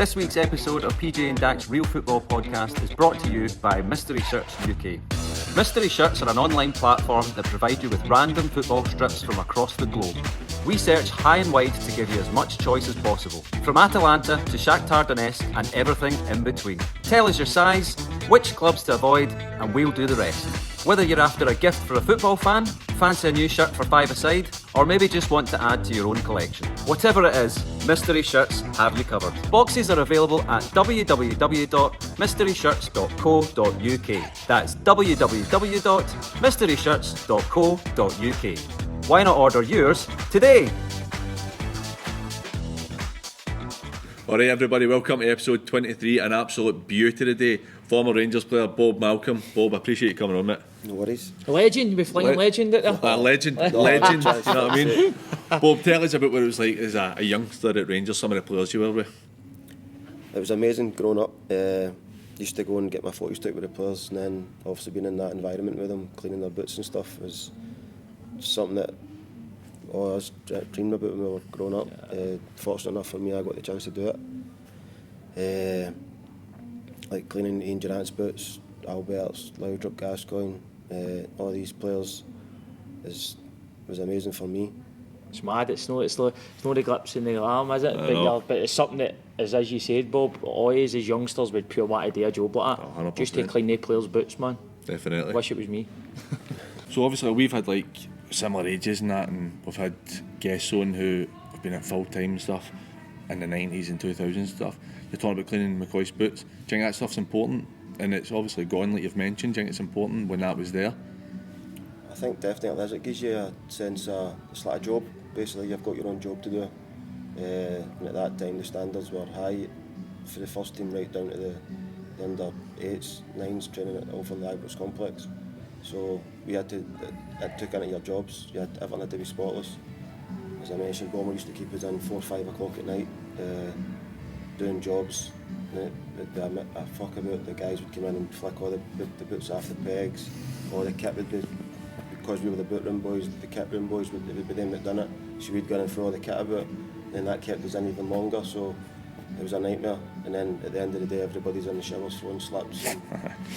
This week's episode of PJ and Dak's Real Football Podcast is brought to you by Mystery Shirts UK. Mystery Shirts are an online platform that provide you with random football strips from across the globe. We search high and wide to give you as much choice as possible, from Atalanta to Shakhtar Donetsk and everything in between. Tell us your size, which clubs to avoid, and we'll do the rest. Whether you're after a gift for a football fan, fancy a new shirt for £5 or maybe just want to add to your own collection. Whatever it is, Mystery Shirts have you covered. Boxes are available at www.mysteryshirts.co.uk. That's www.mysteryshirts.co.uk. Why not order yours today? Alright everybody, welcome to episode 23, an absolute beauty today. Former Rangers player Bob Malcolm. Bob, I appreciate you coming on, mate. No worries. A legend, we're flying legend out there. Legend, you know what I mean? Bob, tell us about what it was like as a youngster at Rangers, some of the players you were with. It was amazing growing up. Used to go and get my photos took with the players, and then obviously being in that environment with them, cleaning their boots and stuff, was something that I was dreaming about when we were growing up. Fortunate enough for me, I got the chance to do it. Like cleaning Ian Durrant's boots, Albert's, Laudrup, Gascoigne, all these players was amazing for me. It's mad, it's not the glips in the arm, is it? But it's something that, as you said, Bob, always as youngsters would pure want to do a job like that. 100%. Just to clean the players' boots, man. Definitely. Wish it was me. So obviously we've had like similar ages and that, and we've had guests on who have been at full time and stuff in the 90s and 2000s and stuff. You're talking about cleaning McCoist boots. Do you think that stuff's important? And it's obviously gone, like you've mentioned. Do you think it's important when that was there? I think definitely it is. It gives you a sense of, it's like a job. Basically, you've got your own job to do. And at that time, the standards were high for the first team right down to the under 8s, 9s training at Alpha Libraries Complex. So we had to, it took into your jobs. Everything had to be spotless. As I mentioned, Bomber used to keep us in 4 or 5 o'clock at night, doing jobs. A fuck about, the guys would come in and flick all the boots off the pegs, or the kit would be, because we were the boot room boys, the kit room boys, it would be them that done it. So we'd go in and throw all the kit about, and that kept us in even longer, so it was a nightmare. And then at the end of the day, everybody's in the showers throwing slaps and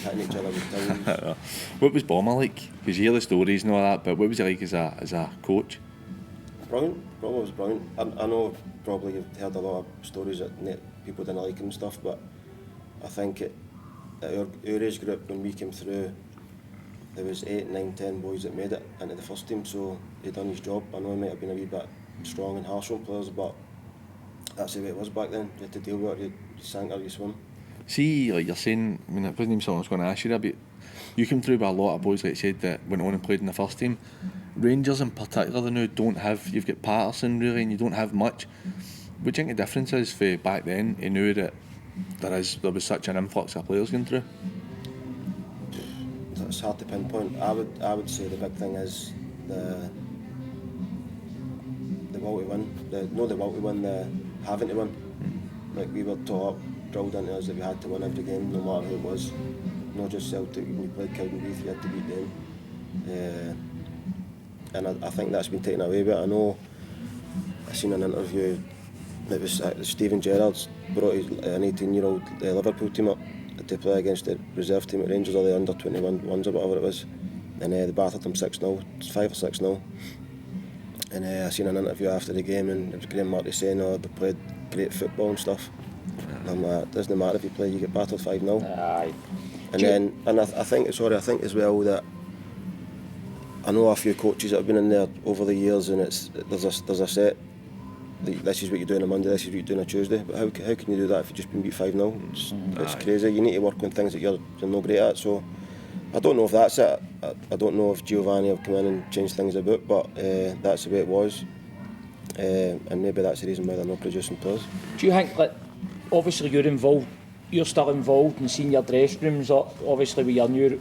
hitting each other with towels. What was Bomber like? Because you hear the stories and all that, but what was he like as a coach? Brilliant. Bomber was brilliant. I know probably you've heard a lot of stories that people didn't like him and stuff, but I think at our age group, when we came through, there was 8, 9, 10 boys that made it into the first team, so he'd done his job. I know he might have been a wee bit strong and harsh on players, but that's the way it was back then. You had to deal with it, you sank or you swim. See, like you're saying, I mean, it wasn't even something I was going to ask you there, but you came through with a lot of boys, like you said, that went on and played in the first team. Rangers in particular now don't have, you've got Patterson really, and you don't have much. What do you think the difference is for back then? You knew that there was such an influx of players going through. It's hard to pinpoint. I would say the big thing is the will to win. The will to win, the having to win. Like we were taught, drilled into us that we had to win every game, no matter who it was. Not just Celtic. When you played Cowdenbeath, you had to beat them. And I think that's been taken away. But I know I seen an interview. It was Stephen Gerrard's brought an 18-year-old Liverpool team up to play against the reserve team at Rangers, or the under 21 ones or whatever it was, and they battered them 6-0, 5 or 6-0. And I seen an interview after the game, and it was Graham Marty saying, "Oh, they played great football and stuff." And I'm like, it doesn't matter if you play, you get battered 5-0. Aye. And I think as well that I know a few coaches that have been in there over the years, and there's a set. This is what you do on a Monday, this is what you do on a Tuesday. But how can you do that if you've just been beat 5-0? It's crazy. You need to work on things that you're not great at. So I don't know if that's it. I don't know if Giovanni have come in and changed things about, but that's the way it was. And maybe that's the reason why they're not producing players. Do you think that, obviously you're still involved in senior dressing rooms, obviously with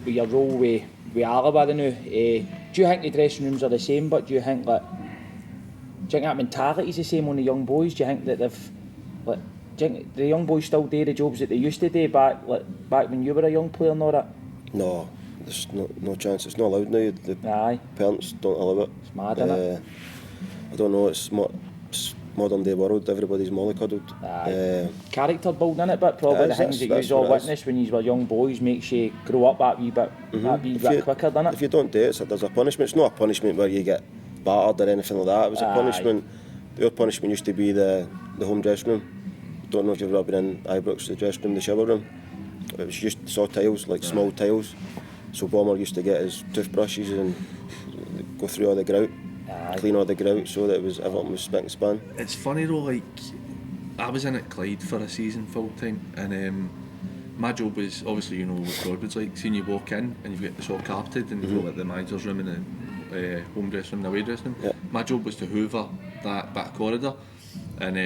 your role with Alloa now. Do you think the dressing rooms are the same, but do you think that mentality is the same on the young boys? Do you think that do you think the young boys still do the jobs that they used to do back when you were a young player and all that? No, there's no chance. It's not allowed now. The parents don't allow it. It's mad, isn't it? I don't know. It's modern day world, everybody's mollycoddled. Character building it, but probably the things that you all witnessed when you were young boys makes you grow up that wee bit, quicker, doesn't it? If you don't do it, so there's a punishment. It's not a punishment where you get battered or anything like that. It was a punishment. Your punishment used to be the home dressing room. Don't know if you've ever been in Ibrox, the dressing room, the shower room. It was just saw tiles, like small tiles. So Bomber used to get his toothbrushes and go through all the grout, clean all the grout, so that everything was spick and span. It's funny though, like I was in at Clyde for a season full time, and my job was obviously, you know what Broadwood's like, seeing you walk in and you've got this all carpeted and you've got like the manager's room and the home dressing room, the away dressing room. My job was to hoover that back corridor, and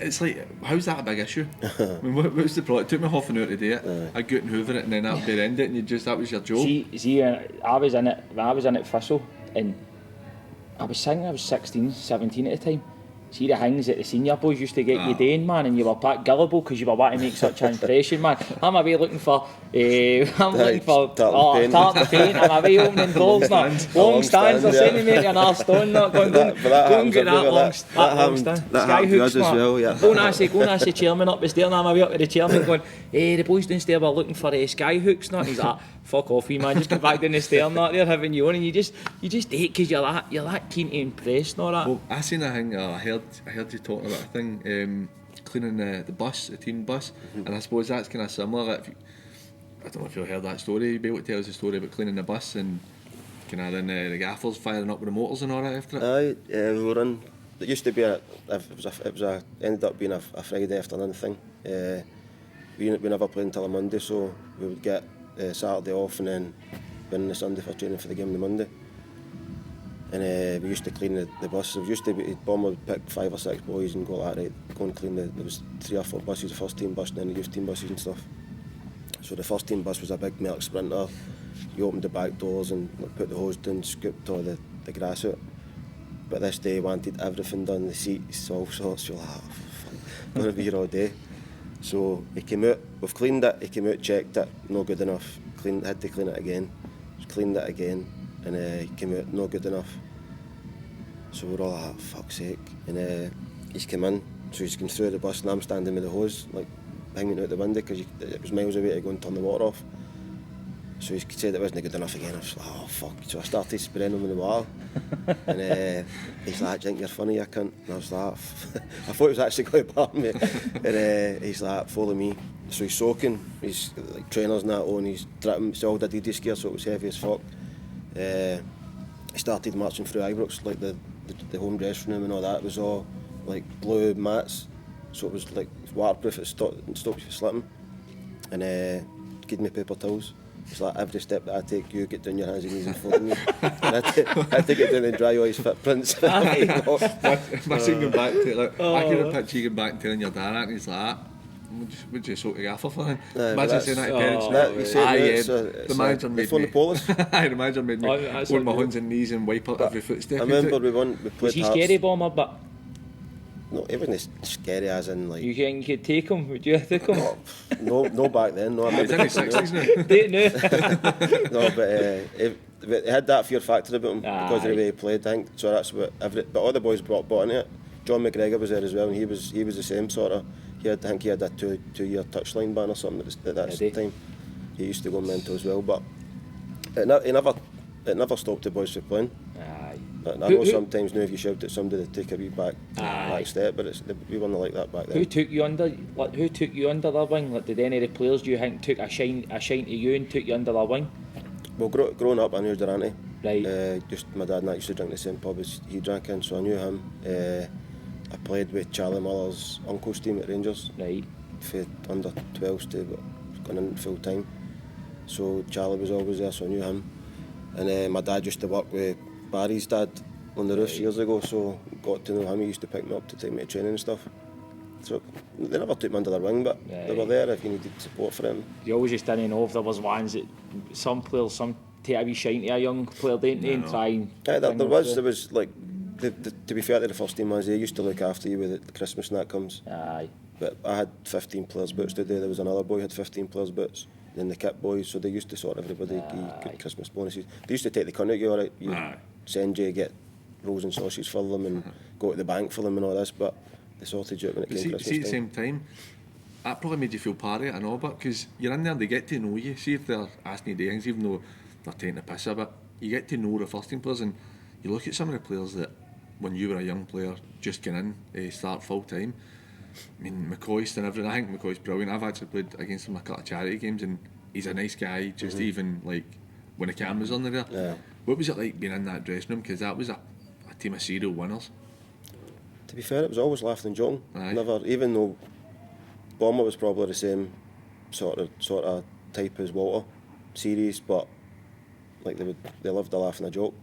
it's like, how's that a big issue? I mean, what's the problem? It took me half an hour to do it. I go out and hoover it, and then that would be end it, and that was your job. See, I was in it when I was in at Thistle, and I was 16, 17 at the time. See the things that the senior boys used to get you doing, man, and you were that gullible because you were wanting to make such an impression, man. I'm away looking for tartan paint. I'm away opening doors now. Long stands, they're saying to me, you're not stone, not going to go and get that long stand. Sky hooks, man. Go and ask the chairman up the stairs, and I'm away up to the chairman going, the boys downstairs were looking for sky hooks, not. And he's like, fuck off, you man, just get back down the stairs, not there having you on, and you just hate because you're that keen to impress and all that. Well, I seen a thing, I heard you talking about a thing, cleaning the bus, the team bus, and I suppose that's kind of similar. I don't know if you've heard that story, you'd be able to tell us a story about cleaning the bus and kind of then the gaffers firing up with the motors and all that after it. We were in, it used to be ended up being a Friday afternoon thing. We never played until a Monday, so we would get Saturday off and then win on the Sunday for training for the game on the Monday. And we used to clean the buses. It used to be Bomber would pick 5 or 6 boys and go right, go and clean there was 3 or 4 buses, the first team bus and then the youth team buses and stuff. So the first team bus was a big milk sprinter. You opened the back doors and put the hose down, scooped all the grass out. But this day he wanted everything done, the seats, all sorts. You're like, oh, fuck, I'm going to be here all day. So he came out, we've cleaned it, he came out, checked it, no good enough. Had to clean it again, cleaned it again, and he came out, no good enough. So we're all like, fuck's sake. And he's come in, so he's come through the bus and I'm standing with the hose, like hanging out the window because it was miles away to go and turn the water off. So he said it wasn't good enough again. I was like, oh fuck. So I started spraying him with the water. And he's like, do you think you're funny, you cunt? And I was like, I thought he was actually going to bar me. And he's like, follow me. So he's soaking, he's like trainers and that on, he's dripping, it's all Adidas gear, so it was heavy as fuck. He started marching through Ibrox, like the home dressing room and all that, it was all like blue mats, so it was like waterproof, it stopped you from slipping. And gave me paper towels. It's like every step that I take, you get down your hands and knees and follow me. And I had to get down and dry all his footprints. Imagine going back to it, like, I could have pictured you going back and telling your dad that, and he's like, would you soak the gaffer for him? Imagine saying that to parents. The manager made me. The manager made me hold my hands and knees and wipe up every footstep. I remember we played. Was he scary, Bomber? But no, it wasn't scary as in like. You think you could take him? Would you take him? No, back then. No, he's in his 60s now. No, but he had that fear factor about him because of the way he played. I think so. That's what but all the boys brought into it. John McGregor was there as well, and he was the same sort of. I think he had a 2-year touchline ban or something at that time. He used to go mental as well, but it never stopped the boys from playing. I know sometimes now if you shout at somebody they take a wee back step, but we weren't like that back then. Who took you under their wing? Like, did any of the players do you think took a shine to you and took you under their wing? Well, growing up I knew Durrant. Right. Just my dad and I used to drink the same pub as he drank in, so I knew him. I played with Charlie Muller's uncle's team at Rangers. Right. For under 12s to going in full time. So Charlie was always there, so I knew him. And my dad used to work with Barry's dad on the roofs years ago, so got to know him. He used to pick me up to take me to training and stuff. So they never took me under their wing, but they were there if you needed support for them. You always just didn't know if there was ones that some players, take a wee shine to a young player, didn't they, and try and... Yeah, there was like, to be fair to the first team ones, they used to look after you with the Christmas and that comes. Aye. But I had 15 players' boots today, there was another boy who had 15 players' boots, then the kit boys, so they used to sort everybody, good Christmas bonuses. They used to take the cunt out you, alright, you send you, get rolls and sausages for them and go to the bank for them and all this, but they sorted you out when it came See, Christmas at the same time, that probably made you feel party and all, but because you're in there, they get to know you. See if they're asking you to do things, even though they're taking the piss a bit, you get to know the first team players, and you look at some of the players that when you were a young player just getting in, start full time. I mean, McCoist and everything. I think McCoist's brilliant. I've actually played against him a couple of charity games, and he's a nice guy. Just even like when the camera's on there. Yeah. What was it like being in that dressing room? Because that was a team of serial winners. To be fair, it was always laughing and joking. Aye. Never, even though Bomber was probably the same sort of type as Walter, serious, but like they loved a laugh and a joke,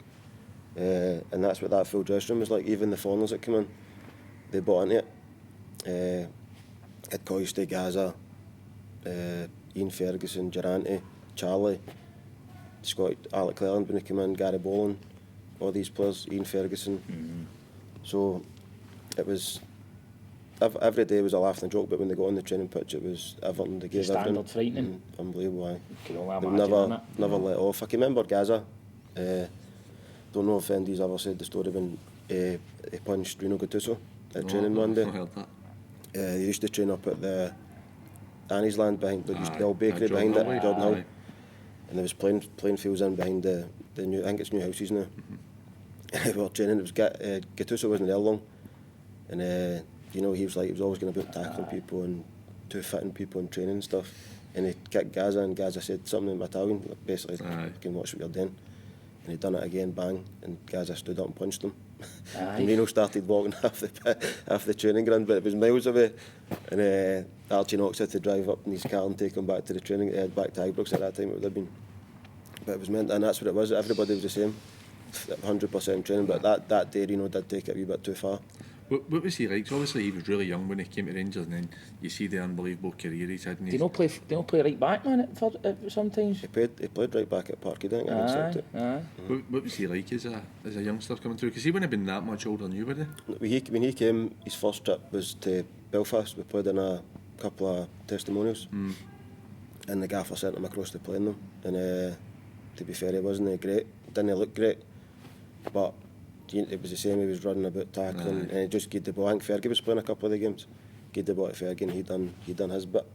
and that's what that full dressing room was like. Even the foreigners that come in, they bought into it. Had Coisty, Gaza, Ian Ferguson, Durrant, Charlie, Scott, Alec Cleland when he came in, Gary Boland, all these players, Ian Ferguson. So it was every day was a laugh and a joke, but when they got on the training pitch, it was everything they gave. Standard everything. frightening. Unbelievable. Aye. Can only They imagine, never let off. I can remember Gaza. Don't know if Andy's ever said the story when he punched Reno Gattuso at training one day. I heard that. They used to train up at the Annie's Land behind the old bakery Jordan behind it, Hill. Jordan Hill. Aye. And there was playing fields in behind the new, I think it's new houses now. We were training, it was Gattuso wasn't there long. And he was always going about tackling people and two fitting people and training and stuff. And he kicked Gaza, and Gaza said something in Italian, like basically, you can watch what you're doing. And he done it again, bang, and Gaza stood up and punched him. And Reno started walking off the training ground, but it was miles away. And Archie Knox had to drive up in his car and take him back to the training, back to Ibrox at that time it would have been. But it was meant, and that's what it was. Everybody was the same, 100% training. But that day, Reno did take it a wee bit too far. What was he like? So obviously he was really young when he came to Rangers, and then you see the unbelievable career he's had. Do you not play right back, man? Sometimes. He played right back at Parky, didn't he? Aye. What was he like as a youngster coming through? Because he wouldn't have been that much older than you, would he? When he came, his first trip was to Belfast. We played in a couple of testimonials, and the gaffer sent him across to play in them. And to be fair, he wasn't great. Didn't look great, but it was the same. He was running about tackling, and he just gave the ball. I think Fergie was playing a couple of the games. Gave the ball to Fergie, and he done his bit.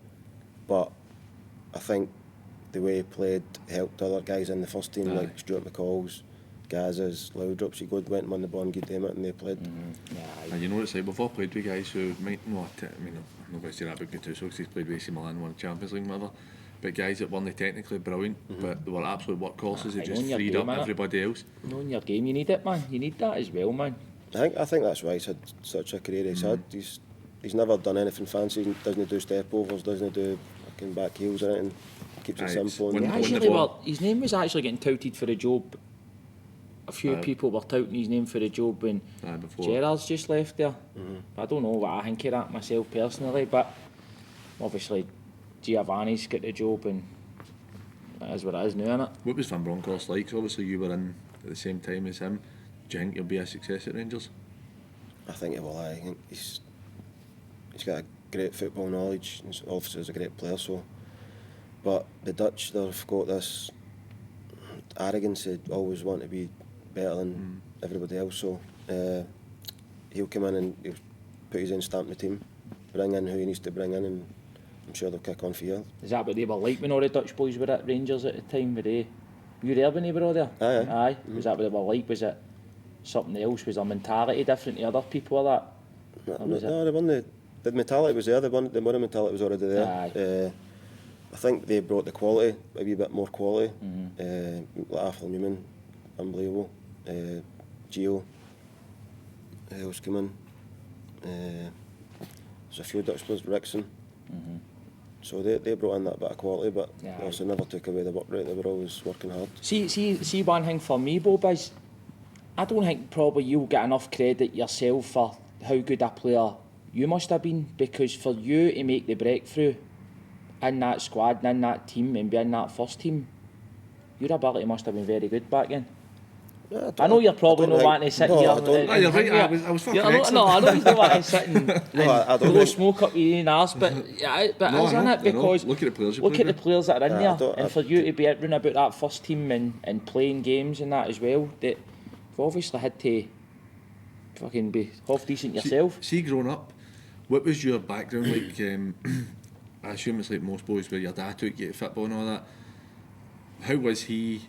But I think the way he played helped other guys in the first team, like Stuart McCall's, Gaz's, Loudrops. He went and won the ball and gave them it, and they played. And you know what it's like. We've all played with guys who might not. I mean, I'm not going to say that about Gattuso because he's played with AC Milan, won the Champions League, whatever. But guys that weren't technically brilliant, but they were absolute workhorses that just freed up everybody else. Knowing your game, you need it, man. You need that as well, man. I think that's why he's had such a career he's had. He's never done anything fancy. He doesn't do step overs, doesn't do fucking back heels or anything. Keeps it simple. His name was actually getting touted for a job. A few people were touting his name for a job when Gerrard's just left there. I don't know what I think of that myself personally, but obviously Giovanni's got the job, and that is what it is now, innit? What was Van Bronckhorst like? So obviously you were in at the same time as him. Do you think he'll be a success at Rangers? I think he will. I think he's got a great football knowledge. He's obviously a great player. So, but the Dutch, they've got this arrogance. They always want to be better than everybody else. So he'll come in and he'll put his own stamp on the team, bring in who he needs to bring in, and I'm sure they'll kick on for years. Is that what they were like when all the Dutch boys were at Rangers at the time? Were you there when they were all there? Aye. Was that what they were like? Was it something else? Was their mentality different to other people or that? The mentality was there. The money mentality was already there. I think they brought the quality, a wee bit more quality. Like Athol Newman, unbelievable. Gio, who else came in? There's a few Dutch players, Rickson. So they brought in that bit of quality, but they also never took away the work rate. They were always working hard. See one thing for me, Bob, is I don't think probably you'll get enough credit yourself for how good a player you must have been, because for you to make the breakthrough in that squad and in that team and be in that first team, your ability must have been very good back then. I know you're probably not wanting to sit here. You're right. I was fucking excellent. No, I know you don't want to sit and blow smoke up your own arse, but isn't it? Because look at the players that are in there, and for you to be running about that first team and playing games and that as well, that you've obviously had to fucking be half decent yourself. See, growing up, what was your background like? I assume it's like most boys where your dad took you to football and all that. How was he?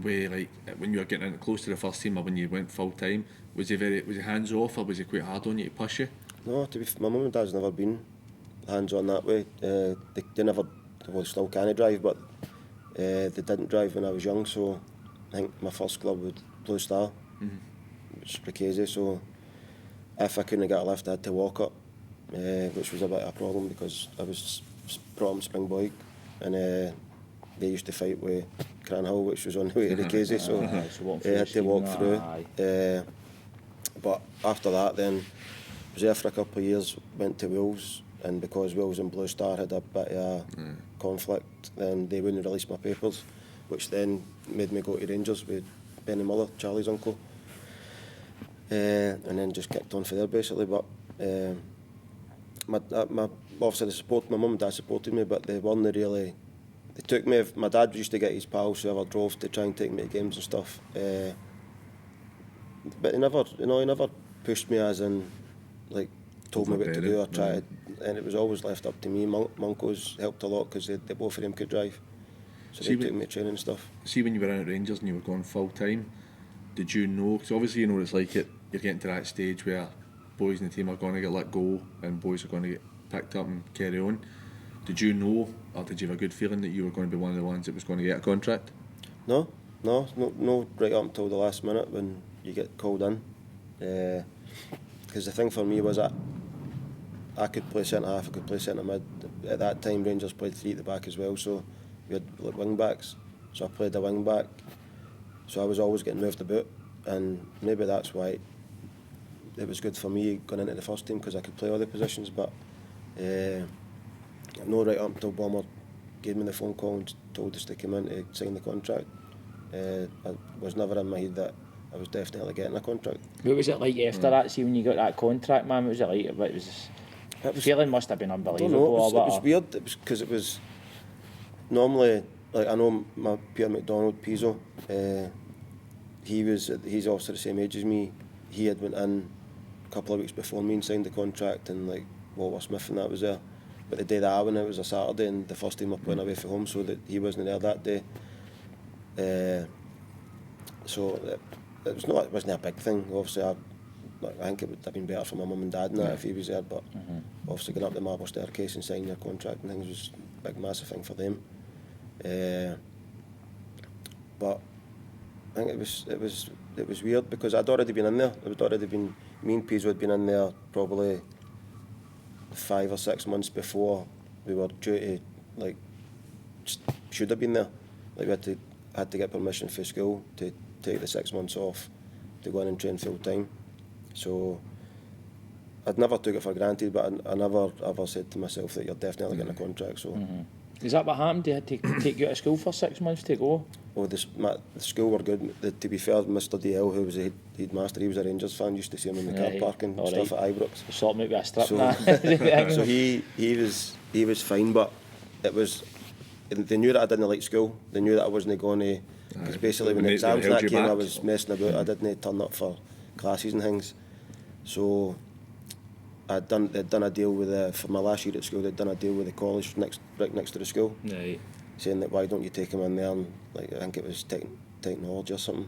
Where like when you were getting in close to the first team or when you went full time, was he hands off or was he quite hard on you to push you? No, my mum and dad's never been hands on that way. They never, well, they still can't drive, but they didn't drive when I was young. So I think my first club was Blue Star, which is Precasey. So if I couldn't get a lift, I had to walk up, which was a bit of a problem because I was from Springboy, and they used to fight with Cranhill, which was on the way to the Casey, so I had to walk through. But after that, then I was there for a couple of years, went to Wales, and because Wales and Blue Star had a bit of a conflict, then they wouldn't release my papers, which then made me go to Rangers with Benny Muller, Charlie's uncle, and then just kicked on for there basically. But obviously my mum and dad supported me, but they weren't really. They took me. My dad used to get his pals whoever drove to try and take me to games and stuff. But he never pushed me as in, like, told me what to do or tried. And it was always left up to me. My uncles helped a lot because they both of them could drive. So they took me to training and stuff. See, when you were in at Rangers and you were going full time, did you know? Because obviously you know what it's like. You're getting to that stage where boys in the team are going to get let go and boys are going to get picked up and carry on. Did you know, or did you have a good feeling that you were going to be one of the ones that was going to get a contract? No, right up until the last minute when you get called in. Because the thing for me was that I could play centre half, I could play centre mid. At that time, Rangers played three at the back as well, so we had like wing backs. So I played the wing back. So I was always getting moved about, and maybe that's why it was good for me going into the first team because I could play all the positions. But no, right up until Bomber gave me the phone call and told us to come in to sign the contract. It was never in my head that I was definitely getting a contract. What was it like after that? See, when you got that contract, man, what was it like? The feeling must have been unbelievable. I don't know, it was weird. It was because it was normally, like, I know my Peter McDonald, Pizzo, he's also the same age as me. He had went in a couple of weeks before me and signed the contract, and like Walter Smith and that was there. But the day that I went, it was a Saturday, and the first team were playing away from home, so that he wasn't there that day. So it wasn't a big thing. Obviously, I think it would have been better for my mum and dad and that if he was there. But obviously, going up the marble staircase and signing their contract and things was a big, massive thing for them. But I think it was weird because I'd already been in there. Me and Pizzo had been in there probably 5 or 6 months before we were due to, like, should have been there. Like, we had to get permission for school to take the 6 months off to go in and train full time. So I'd never took it for granted, but I never ever said to myself that you're definitely getting a contract. So is that what happened? They had to take you out of school for 6 months to go? Oh, the school were good. To be fair, Mr. DL, who was the headmaster, he was a Rangers fan, used to see him in the car park and stuff at Ibrox. Sort me with a strip. So he was fine, but it was. They knew that I didn't like school. They knew that I wasn't going to. Because basically, when the exams that came, I was messing about. I didn't turn up for classes and things. So they'd done a deal with for my last year at school. They'd done a deal with the college right next to the school, right, saying that why don't you take him in there and, like, I think it was technology or something.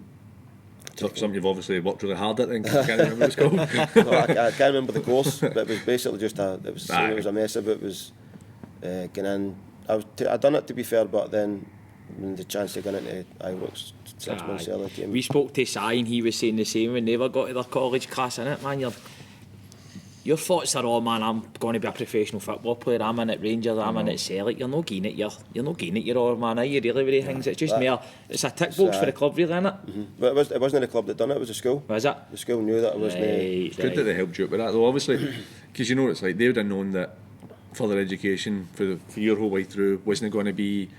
Something you've obviously worked really hard at. I can't remember what it's called. No, I can't remember the course, but it was basically just it was a mess of it. It was getting in. I'd done it, to be fair, but then when the chance to get into Ibrox 6 months earlier came. We spoke to Si and he was saying the same when they ever got to their college class, innit, man. Your thoughts are all, man, I'm going to be a professional football player, I'm in at Rangers, I'm in at Celtic. You're not getting it, you're not getting it, you're all, man, are you really with things? It's just more, it's a tick box for the club, really, innit? But it wasn't the club that done it, it was the school. Was it? The school knew that it wasn't. It's good that they helped you out with that, though, obviously, because you know what it's like, they would have known that further education for your whole way through wasn't going to be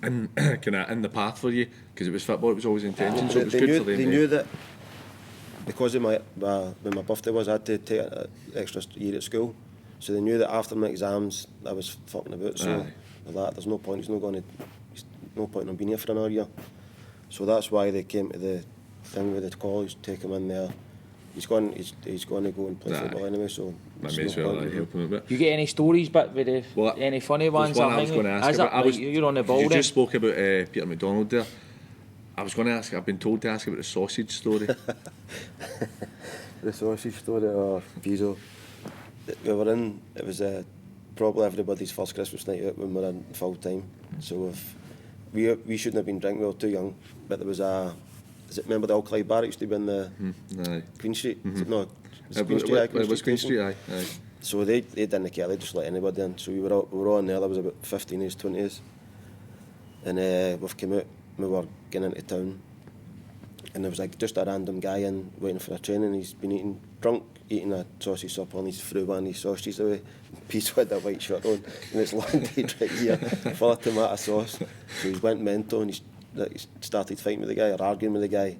in the path for you, because it was football, it was always intention, so it was good for them. They knew that because of when my birthday was, I had to take an extra year at school, so they knew that after my exams I was fucking about. So there's no point. There's no point in being here for another year. So that's why they came to the thing with the college, take him in there, he's going to go and play football anyway, so Might may as well help him a bit. You get any stories, but with any funny ones? One I was going to ask about. You're on the ball. You just spoke about Peter McDonald there. I was going to ask. I've been told to ask about the sausage story. The sausage story, or Pizzo. We were in. It was probably everybody's first Christmas night out when we were in full time. So if we shouldn't have been drinking. We were too young. But there was remember the old Clyde bar used to be in the Queen Street? No, Queen Street. It was Queen Street. Aye. So they didn't care. They just let anybody in. So we were all in there. There was about 15s, 20s, and we've come out. We were getting into town, and there was like just a random guy in waiting for a train, and he's been eating a sausage supper, and he's threw one of his sausages away. Peace had a white shirt on, and it's landed right here, full of tomato sauce. So he went mental, and he started fighting with the guy, or arguing with the guy,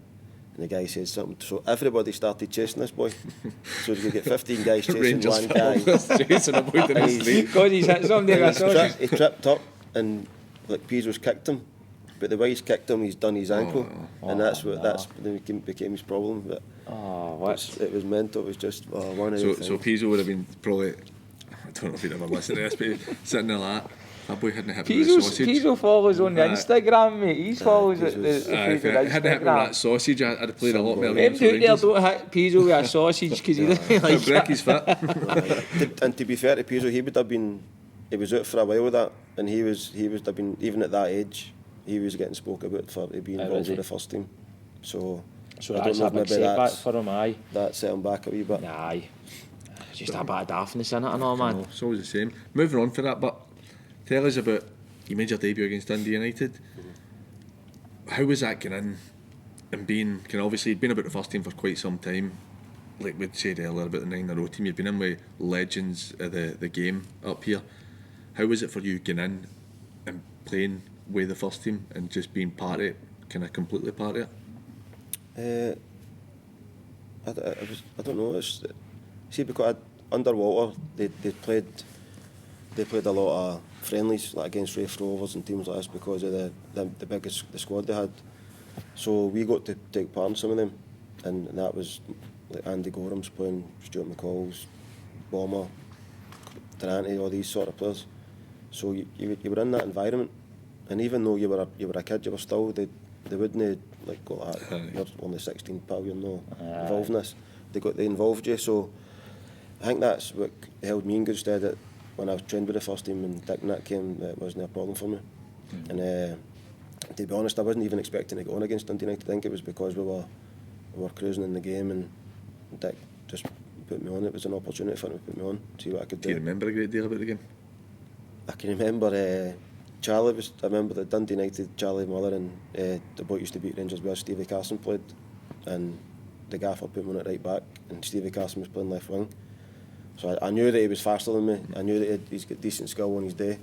and the guy said something. So everybody started chasing this boy. So you get 15 guys chasing Rangers one guy. chasing a boy down the street. God, he's hit somebody with a sausage. He tripped up, and like Pizzo's kicked him. But the way he's kicked him, he's done his ankle, and that's became his problem. But it was mental. It was just one of the things. So Pizzo would have been probably, I don't know if he'd ever listened to this, but sitting there like that boy hadn't hit with the sausage. Pizzo follows on Instagram, mate. He follows the if it hadn't hit with that sausage, I'd have played a lot more games. Them there don't hit Pizzo with a sausage because he doesn't like break his foot. And to be fair to Pizzo, he was out for a while with that, and he was even at that age. He was getting spoke about for being involved with the first team. So I that's don't know a if big maybe setback for him, aye. That set him back a wee bit. Aye. Just a bit of daftness in it and all, man. No, it's always the same. Moving on for that, but tell us about, you made your debut against Dundee United. How was that getting in and being, obviously you'd been about the first team for quite some time, like we'd said earlier about the 9-in-a-row team, you'd been in with legends of the game up here. How was it for you getting in and playing with the first team and just being part of it, kind of completely part of it? I don't know. See, because underwater they played a lot of friendlies like against Raith Rovers and teams like this because of the biggest the squad they had. So we got to take part in some of them, and that was like Andy Gorham's playing, Stuart McCall's, Bomber, Durrant, all these sort of players. So you were in that environment. And even though you were a kid, you were still they wouldn't like go like that. You're only 16, pal. You're not involved in this. They involved you. So I think that's what held me in good stead. That when I was trained with the first team and Dick and that came, it wasn't a problem for me. And to be honest, I wasn't even expecting to go on against Dundee United. I think it was because we were cruising in the game, and Dick just put me on. It was an opportunity for him to put me on, see what I could do. Do you remember a great deal about the game? I can remember. I remember the Dundee United, Charlie Muller and the boy used to beat Rangers where Stevie Carson played, and the gaffer put me on it right back, and Stevie Carson was playing left wing. So I knew that he was faster than me. I knew that he's got decent skill on his day.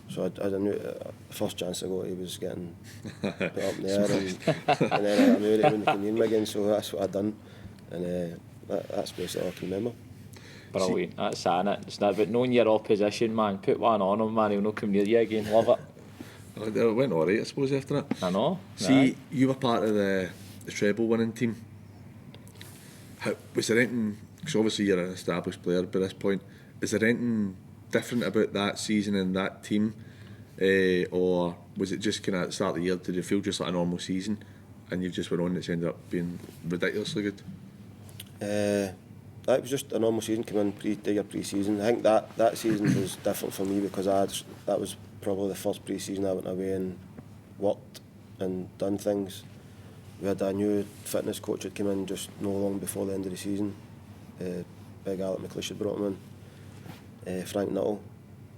So I knew the first chance I got, he was getting put up in the air, and then I knew that he wouldn't come near me again. So that's what I done, and that's basically all I can remember. Brilliant, that's saying it. It's not about knowing your opposition, man. Put one on him, man, he'll not come near you again. Love it. It went alright, I suppose, after that. I know. See, you were part of the treble winning team. Was there anything, because obviously you're an established player by this point, is there anything different about that season and that team? Or was it just kind of at the start of the year, did you feel just like a normal season and you've just went on that's ended up being ridiculously good? That was just a normal season, came in pre-season. I think that season was different for me because that was probably the first pre-season I went away and worked and done things. We had a new fitness coach that came in just no long before the end of the season. Big McCoist had brought him in, Frank Nuttall,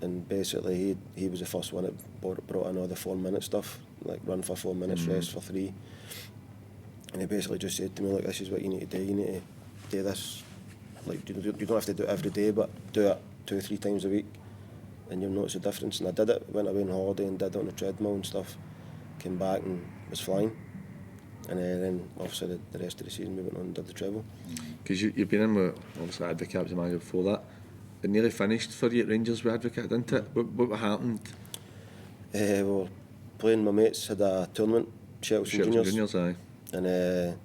and basically he was the first one that brought in all the 4-minute stuff, like run for 4 minutes, rest for 3. And he basically just said to me, look, this is what you need to do. You need to do this. Like you don't have to do it every day, but do it 2 or 3 times a week, and you'll notice the difference. And I did it. Went away on holiday and did it on the treadmill and stuff. Came back and was flying. And then obviously the rest of the season we went on and did the treble. Because you've been in with obviously Advocate as a manager before that. It nearly finished for you at Rangers with Advocate, didn't it? What happened? We were playing. My mates had a tournament, Shelton Juniors. Aye. And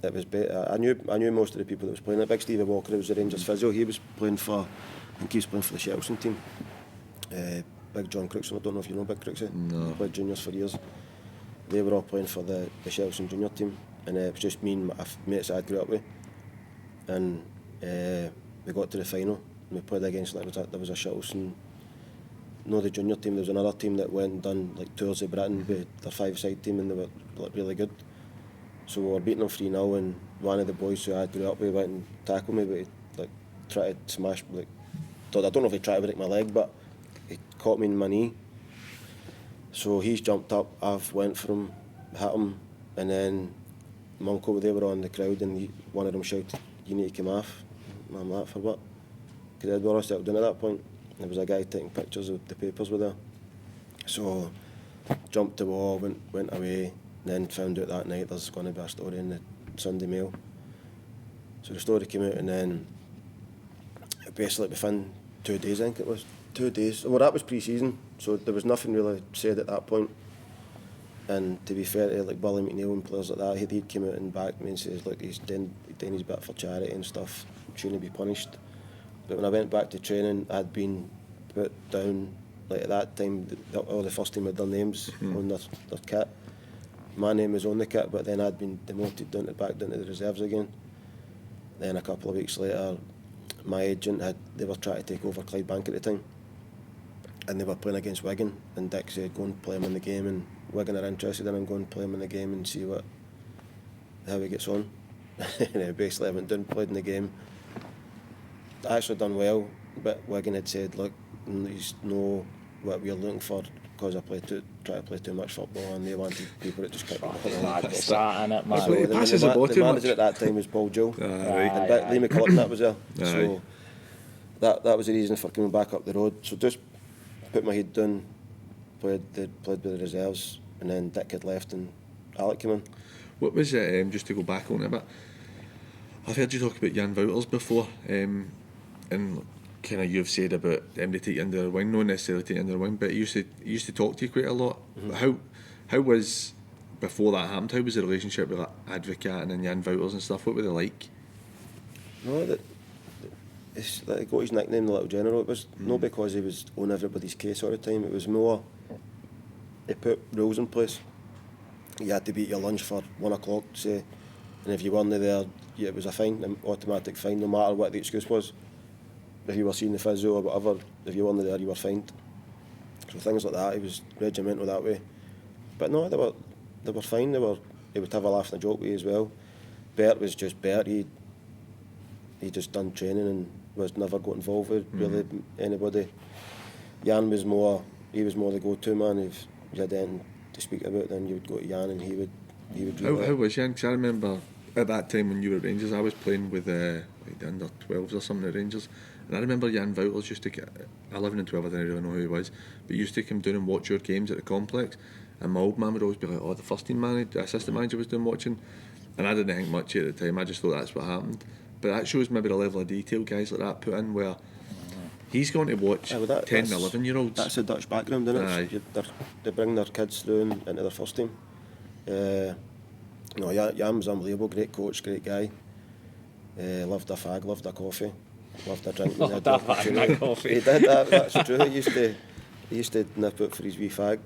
it was better. I knew most of the people that was playing. Like Big Stevie Walker, who was the Rangers physio, he was playing for, I think he was playing for the Chelsea team. Big John Crookston, I don't know if you know Big Crookston. No. He played juniors for years. They were all playing for the Chelsea junior team, and it was just me and my mates I grew up with. And we got to the final, and we played against, like, there was a Chelsea, no, the junior team. There was another team that went and done like tours of Britain with their 5-side team, and they were like really good. So we were beating them 3-0, and one of the boys who I grew up with went and tackled me, but he like tried to smash, like, I don't know if he tried to break my leg, but he caught me in my knee. So he's jumped up, I've went for him, hit him, and then my uncle, they were on the crowd, and one of them shouted, "You need to come off." And I'm like, "For what?" Because I'd already settled down at that point. There was a guy taking pictures of the papers with her. So jumped the wall, went away, then found out that night there's going to be a story in the Sunday Mail. So the story came out, and then basically within 2 days, I think it was, 2 days. Well, that was pre-season, so there was nothing really said at that point. And to be fair to like Billy McNeil and players like that, he came out and backed me and says, "Look, he's doing his bit for charity and stuff, shouldn't be punished." But when I went back to training, I'd been put down, like at that time, all the first team had their names on their kit. My name was on the kit, but then I'd been demoted back down to the reserves again. Then a couple of weeks later, my agent they were trying to take over Clyde Bank at the time, and they were playing against Wigan, and Dick said, "Go and play him in the game," and Wigan are interested in him, go and play him in the game and see how he gets on. And basically I went down, played in the game. I actually done well, but Wigan had said, "Look, he's know what we're looking for," because I try to play too much football, and they wanted people that just kept the ball. He passes the ball too the much. manager at that time was Paul Joe, Right. and Lee McCoist that was there. So that was the reason for coming back up the road. So just put my head down, played with the reserves, and then Dick had left and Alec came in. What was it, just to go back on it a bit, I've heard you talk about Jan Wouters before, and kind of you've said about them to take you under their wing, not necessarily take you under their wing, but he used to talk to you quite a lot. How was, before that happened, how was the relationship with like Advocat and Jan Wouters and stuff? What were they like? No, it's like he got his nickname, the Little General. It was not because he was on everybody's case all the time. It was more, he put rules in place. You had to be at your lunch for 1 o'clock, say, and if you weren't there, it was a fine, an automatic fine, no matter what the excuse was. If you were seeing the physio or whatever, if you weren't there, you were fined. So things like that, he was regimental that way. But no, they were fine. He would have a laugh and a joke with you as well. Bert was just Bert. He just done training and was never got involved with really anybody. Jan was more the go-to man. If you had anything to speak about, then you would go to Jan and he would do How was Jan? Because I remember at that time when you were at Rangers, I was playing with like the under 12s or something at Rangers, and I remember Jan Wouters used to get 11 and 12. I didn't really know who he was, but he used to come down and watch your games at the complex. And my old man would always be like, "Oh, the first team manager, the assistant manager was doing watching," and I didn't think much at the time. I just thought that's what happened. But that shows maybe the level of detail guys like that put in, where he's going to watch 10 and 11-year-olds. That's a Dutch background, isn't it? They bring their kids through into their first team. No, Jan was unbelievable, great coach, great guy. Loved a fag, loved a coffee, loved a drink. Loved a fag, a coffee. He did that, that's true. He used to nip out for his wee fag.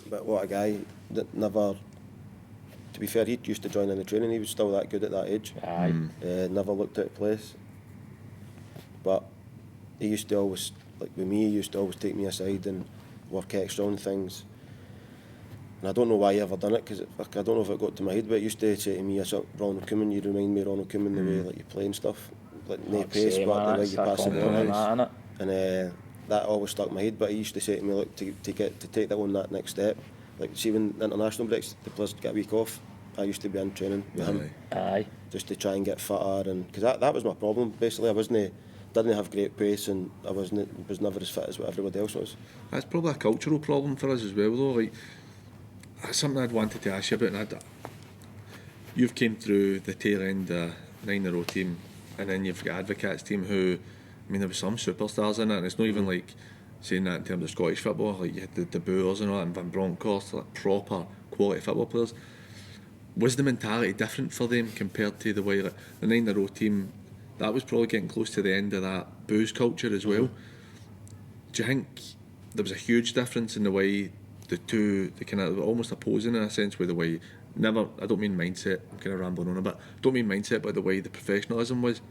But what a guy, that never, to be fair, he used to join in the training, he was still that good at that age. Never looked out of place. But he used to always, like with me, he used to always take me aside and work extra on things. And I don't know why he ever done it, because I don't know if it got to my head, but he used to say to me, "Ronald Koeman, you remind me of Ronald Koeman, the way like you play and stuff, like no pace, but the way you pass the ball." And that always stuck in my head. But he used to say to me, "Look, to take that on that next step, like see when international breaks, the players get a week off. I used to be in training with him, just to try and get fitter, and because that was my problem. Basically, didn't have great pace, and I was never as fit as what everybody else was." That's probably a cultural problem for us as well, though. Like, that's something I'd wanted to ask you about. And you've came through the tail end 9-year-old team, and then you've got Advocates team who, I mean, there was some superstars in it, and it's not even like saying that in terms of Scottish football. Like you had the Boers and all that, and Van Bronckhorst, like proper quality football players. was the mentality different for them compared to the way, like, the 9 in a row team, that was probably getting close to the end of that booze culture as well. Do you think there was a huge difference in the way the two, they kind of almost opposing in a sense, with the way, I don't mean mindset, I'm kind of rambling on a bit, don't mean mindset, but the way the professionalism was?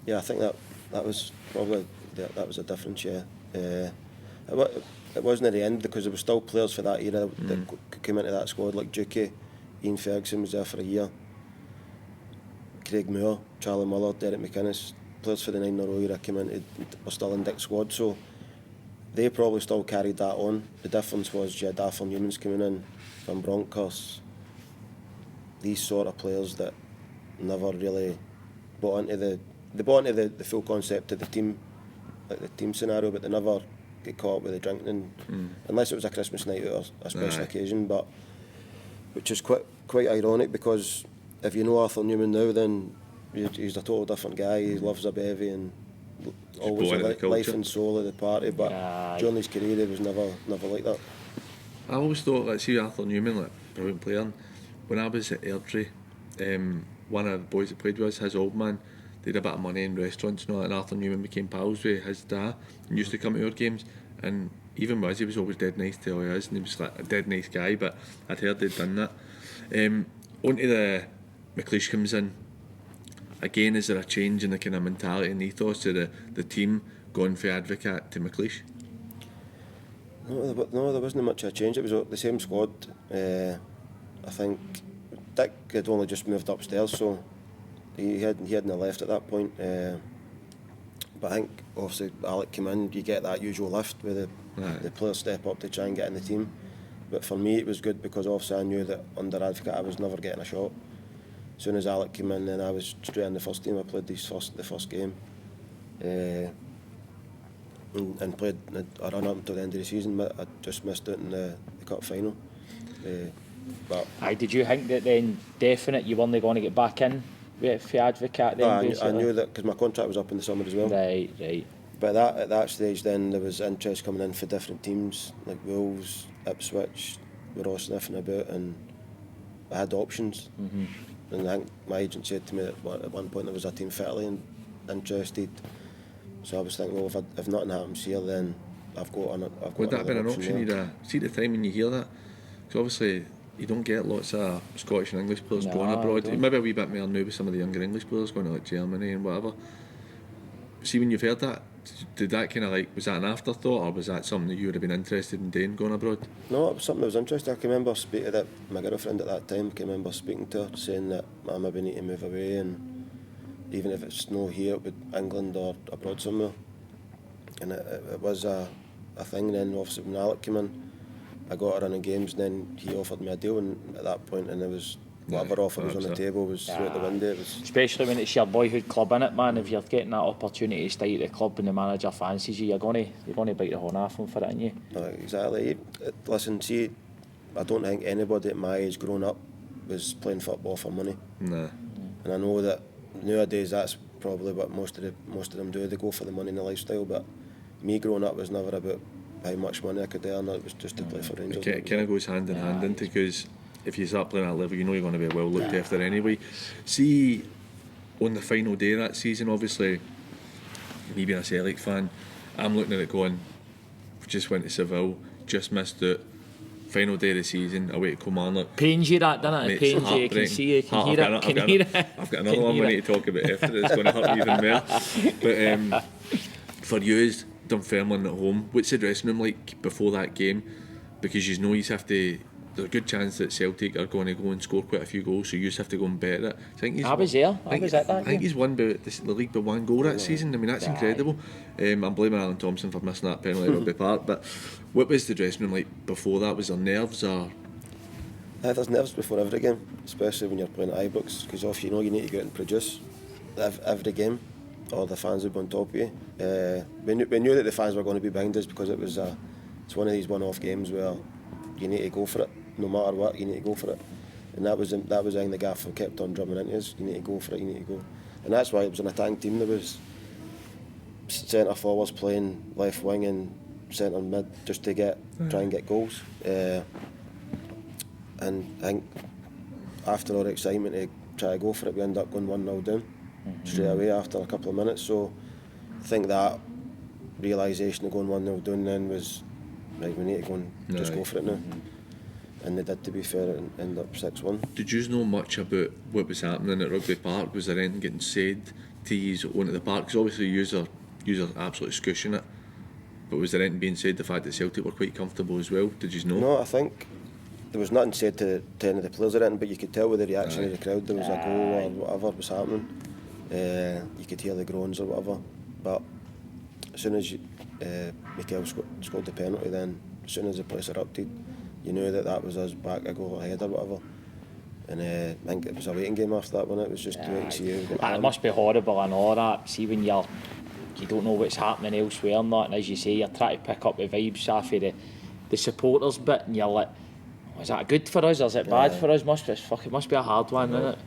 Yeah, I think that was probably, that was a difference, yeah. It wasn't at the end, because there were still players for that era that could come into that squad, like Dukey, Ian Ferguson was there for a year, Craig Moore, Charlie Muller, Derek McInnes, players for the 9 in a row era came in, were still in Dick's squad, so they probably still carried that on. The difference was you had Arthur Newman's coming in, Van Bronckhorst, these sort of players that never really bought into the full concept of the team, like the team scenario, but they never get caught up with the drinking, unless it was a Christmas night out or a special occasion. But which is quite ironic, because if you know Arthur Newman now, then he's a total different guy. He loves a bevy and always the life and soul of the party. But during his career, he was never like that. I always thought, like, see Arthur Newman, like, brilliant player. And when I was at Airdrie, one of the boys that played with us, his old man, they had a bit of money in restaurants, you know, and Arthur Newman became pals with his dad and used to come to our games. And even he was always dead nice to all of us, and he was like a dead nice guy, but I'd heard they'd done that. Onto the McCoist comes in. Again, is there a change in the kind of mentality and ethos of the team going from Advocate to McCoist? No, there wasn't much of a change. It was the same squad. I think Dick had only just moved upstairs, so he hadn't left at that point. But I think obviously Alec came in, you get that usual lift where the players step up to try and get in the team. But for me it was good, because obviously I knew that under Advocate I was never getting a shot. As soon as Alec came in, then I was straight in the first team. I played the first game and played a run up until the end of the season, but I just missed it in the cup final. Did you think that then definite you weren't going to get back in for Advocate then? I knew that, because my contract was up in the summer as well. Right. But at that stage then there was interest coming in for different teams, like Wolves, Ipswich, were all sniffing about, and I had options. And I think my agent said to me that at one point there was a team Italy interested. So I was thinking, well, if nothing happens here, then I've got Would that have been an option you'd see at the time when you hear that? Because obviously you don't get lots of Scottish and English players going abroad. Maybe a wee bit more now with some of the younger English players going to like Germany and whatever. See, when you've heard that, did that kind of like, was that an afterthought, or was that something that you would have been interested in doing, going abroad? No, it was something that was interesting. I can remember speaking to my girlfriend at that time. I can remember speaking to her, saying that I maybe need to move away, and even if it's no here, with England or abroad somewhere. And it was a thing. And then obviously when Alec came in, I got her running games, and then he offered me a deal, and at that point, and it was whatever offer was on the table was through out the window. It was, especially when it's your boyhood club, innit, man. If you're getting that opportunity to stay at the club and the manager fancies you, you're going to bite the horn off him for it, aren't you? Exactly. Listen, see, I don't think anybody at my age growing up was playing football for money. Nah. And I know that nowadays that's probably what most of them do. They go for the money and the lifestyle. But me growing up was never about how much money I could earn. It was just to play for Rangers. It kind of goes hand in hand, into, because if you start playing at that level, you know you're going to be well looked after anyway. See, on the final day of that season, obviously, me being a Celtic fan, I'm looking at it going, just went to Seville, just missed it, final day of the season, away to Kilmarnock. Pains you that, doesn't it? It pains you, you can see it, you can hear it. I've got another one we need to talk about after, it's going to hurt even more. But for you, Dunfermline at home, what's the dressing room like before that game? Because you know you have to, there's a good chance that Celtic are going to go and score quite a few goals, so you just have to go and bet it. I was there. I was at that. I think he's won the league by 1 goal that season. I mean, that's incredible. I'm blaming Alan Thompson for missing that penalty at Rugby Park. But what was the dressing room like before that? Was there nerves or? There's nerves before every game, especially when you're playing at Ibrox, because you know you need to go out and produce every game, or the fans would be on top of you. We knew that the fans were going to be behind us, because it's one of these one-off games where you need to go for it. No matter what, you need to go for it. And that was the thing the gaffer kept on drumming into us. You need to go for it, you need to go. And that's why it was an attacking team. There was centre forwards playing left wing and centre mid, just to try and get goals. And I think after all the excitement to try to go for it, we end up going 1-0 down straight away after a couple of minutes. So I think that realisation of going 1-0 down then was, right, we need to go and just go for it now. And they did, to be fair, and ended up 6-1. Did you know much about what was happening at Rugby Park? Was there anything getting said to you onto the park? Because obviously you are absolutely scushing it. But was there anything being said, the fact that Celtic were quite comfortable as well? Did you know? No, I think there was nothing said to any of the players or anything, but you could tell with the reaction of the crowd there was a goal or whatever was happening. You could hear the groans or whatever. But as soon as McCoist scored the penalty, then as soon as the place erupted, you knew that was us back a goal ahead or whatever. And I think it was a waiting game after that one. It was just to wait and see how it must be horrible and all that. See, when you don't know what's happening elsewhere and that, and as you say, you're trying to pick up the vibes off of the supporters bit, and you're like, is that good for us or is it bad for us? It must be a hard one, isn't it?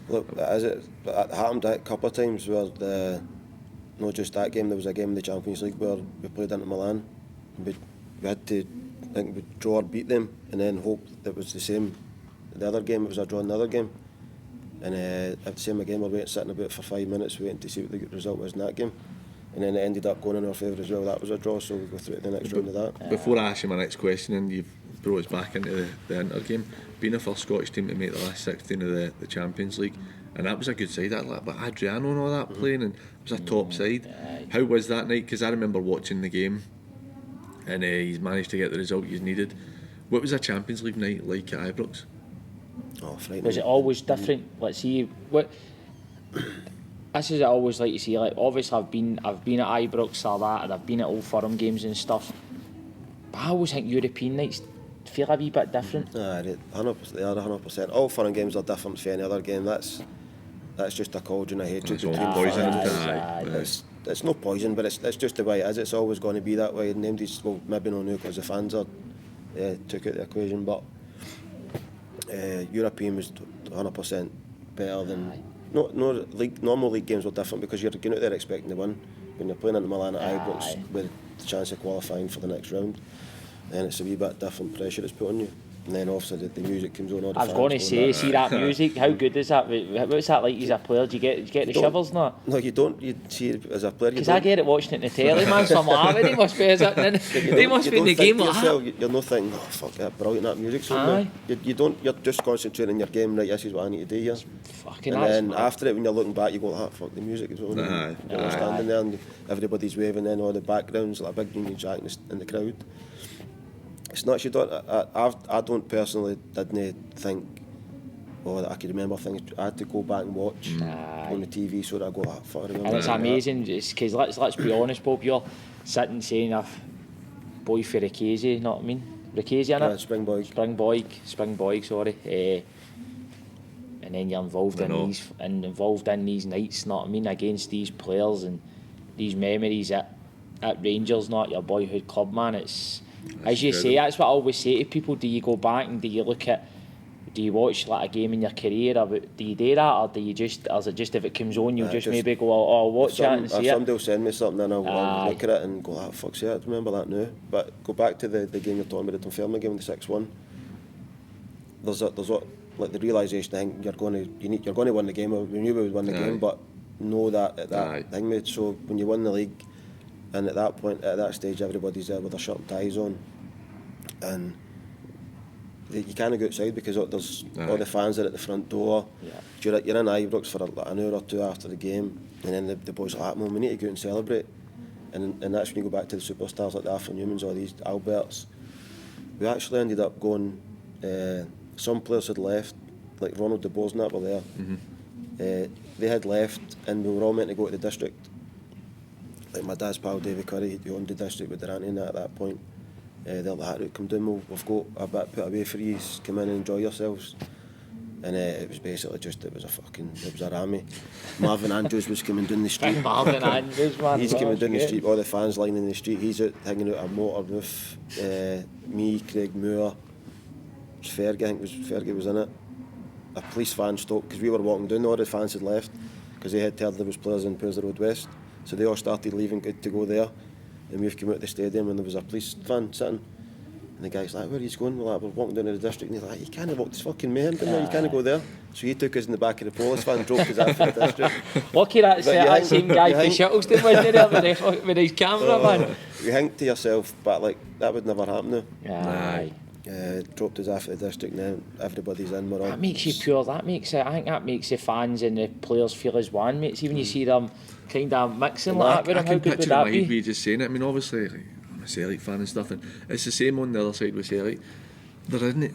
Look, it happened a couple of times where not just that game, there was a game in the Champions League where we played into Milan. We had to, I think, we draw or beat them and then hope that it was the same. The other game, it was a draw in the other game. And at the same game, we're sitting about for 5 minutes waiting to see what the result was in that game. And then it ended up going in our favour as well. That was a draw, so we go through to the next round of that. Before I ask you my next question, and you've brought us back into the Inter game, being the first Scottish team to make the last 16 of the Champions League, and that was a good side, but Adriano and all that playing, and it was a top side. How was that night? Because I remember watching the game, and he's managed to get the result he's needed. What was a Champions League night like at Ibrox? Oh, frightening. Was it always different? Let's see what. This is always like you see. Like obviously, I've been at Ibrox or that, and I've been at Old Firm games and stuff. But I always think European nights feel a wee bit different. They are 100%. All Firm games are different from any other game. That's just a cauldron of hatred between poison. It's no poison, but it's just the way it is. It's always going to be that way. Nobody's, well, maybe no new because the fans are took out the equation, but European was 100% better than. No, normal league games were different because you're going out there expecting to win. When you're playing into Milan at Ibrox with the chance of qualifying for the next round, then it's a wee bit different pressure that's put on you. And then obviously the music comes on. All the I was going to say, see that music, how good is that? What's that like as a player? Do you get the shivers now? No, you don't. You see it as a player. Because I get it watching it in the telly, man. So I'm like, they must be they must be in the game like that. You're not thinking, oh fuck that, brilliant, that music's on there. You don't. You're just concentrating on your game. Right, this is what I need to do here. Fucking and then after it, when you're looking back, you go, fuck, the music is on. You're standing there and everybody's waving in all the backgrounds, like a big Union Jack in the crowd. It's not, I don't personally didn't think, I could remember things. I had to go back and watch on the TV so that I go, fuck, I remember. And it's amazing, because let's be honest, Bob, you're sitting saying a boy for Rickazy, you know what I mean? Rickazy, innit? Springboy, sorry. And then you're involved in these nights, you know what I mean, against these players and these memories at Rangers, not your boyhood club, man. It's, as you say, that's what I always say to people. Do you go back and do you watch like a game in your career, or do you do that, or do you just, or is it just if it comes on, you'll just maybe go, I'll watch it and see it? Somebody will send me something and I'll look at it and go, fuck's sake, I remember that now. But go back to the game you're talking about, the Dunfermline game, the 6-1. There's like the realisation, I think you're going to win the game. We knew we would win the game, but know that thing made. So when you win the league, and at that point, at that stage, everybody's there with their shirt and ties on, and you can't go outside because there's all the fans are at the front door. You're in Ibrox for like an hour or two after the game, and then the boys are like, "Man, we need to go out and celebrate." And that's when you go back to the superstars like the Arthur Newmans or these Alberts. We actually ended up going. Some players had left, like Ronald de Boers and that were there. They had left, and we were all meant to go to the district. Like my dad's pal David Curry, he owned the district with Durrant and at that point. They're like, right, come down, we've got a bit put away for you, come in and enjoy yourselves. And it was basically it was a rammy. Marvin Andrews was coming down the street. Marvin Andrews, man. He's coming down the street, all the fans lining the street, he's out hanging out a motor roof. Me, Craig Moore, Fergie, I think Fergie was in it. A police van stopped, because we were walking down, all the fans had left, because they had heard there was players in Pairs Road West. So they all started leaving to go there, and we've come out of the stadium and there was a police van sitting, And the guy's like, where are you going? We're walking down to the district, and he's like, you can't walk this fucking mayhem down there, you can't go there. So he took us in the back of the police van and dropped us out for the district. Lucky that same guy from Shettleston wasn't there with his camera, man. You think to yourself, but like, that would never happen now. Aye. Dropped us after the district, and then everybody's in. We're on. That makes you pure. I think that makes the fans and the players feel as one, mate. See when you see them kind of mixing like that with them, how good would that be? Be just saying it. I mean, obviously, like, I'm a Celtic fan and stuff, and it's the same on the other side with Celtic. There isn't it.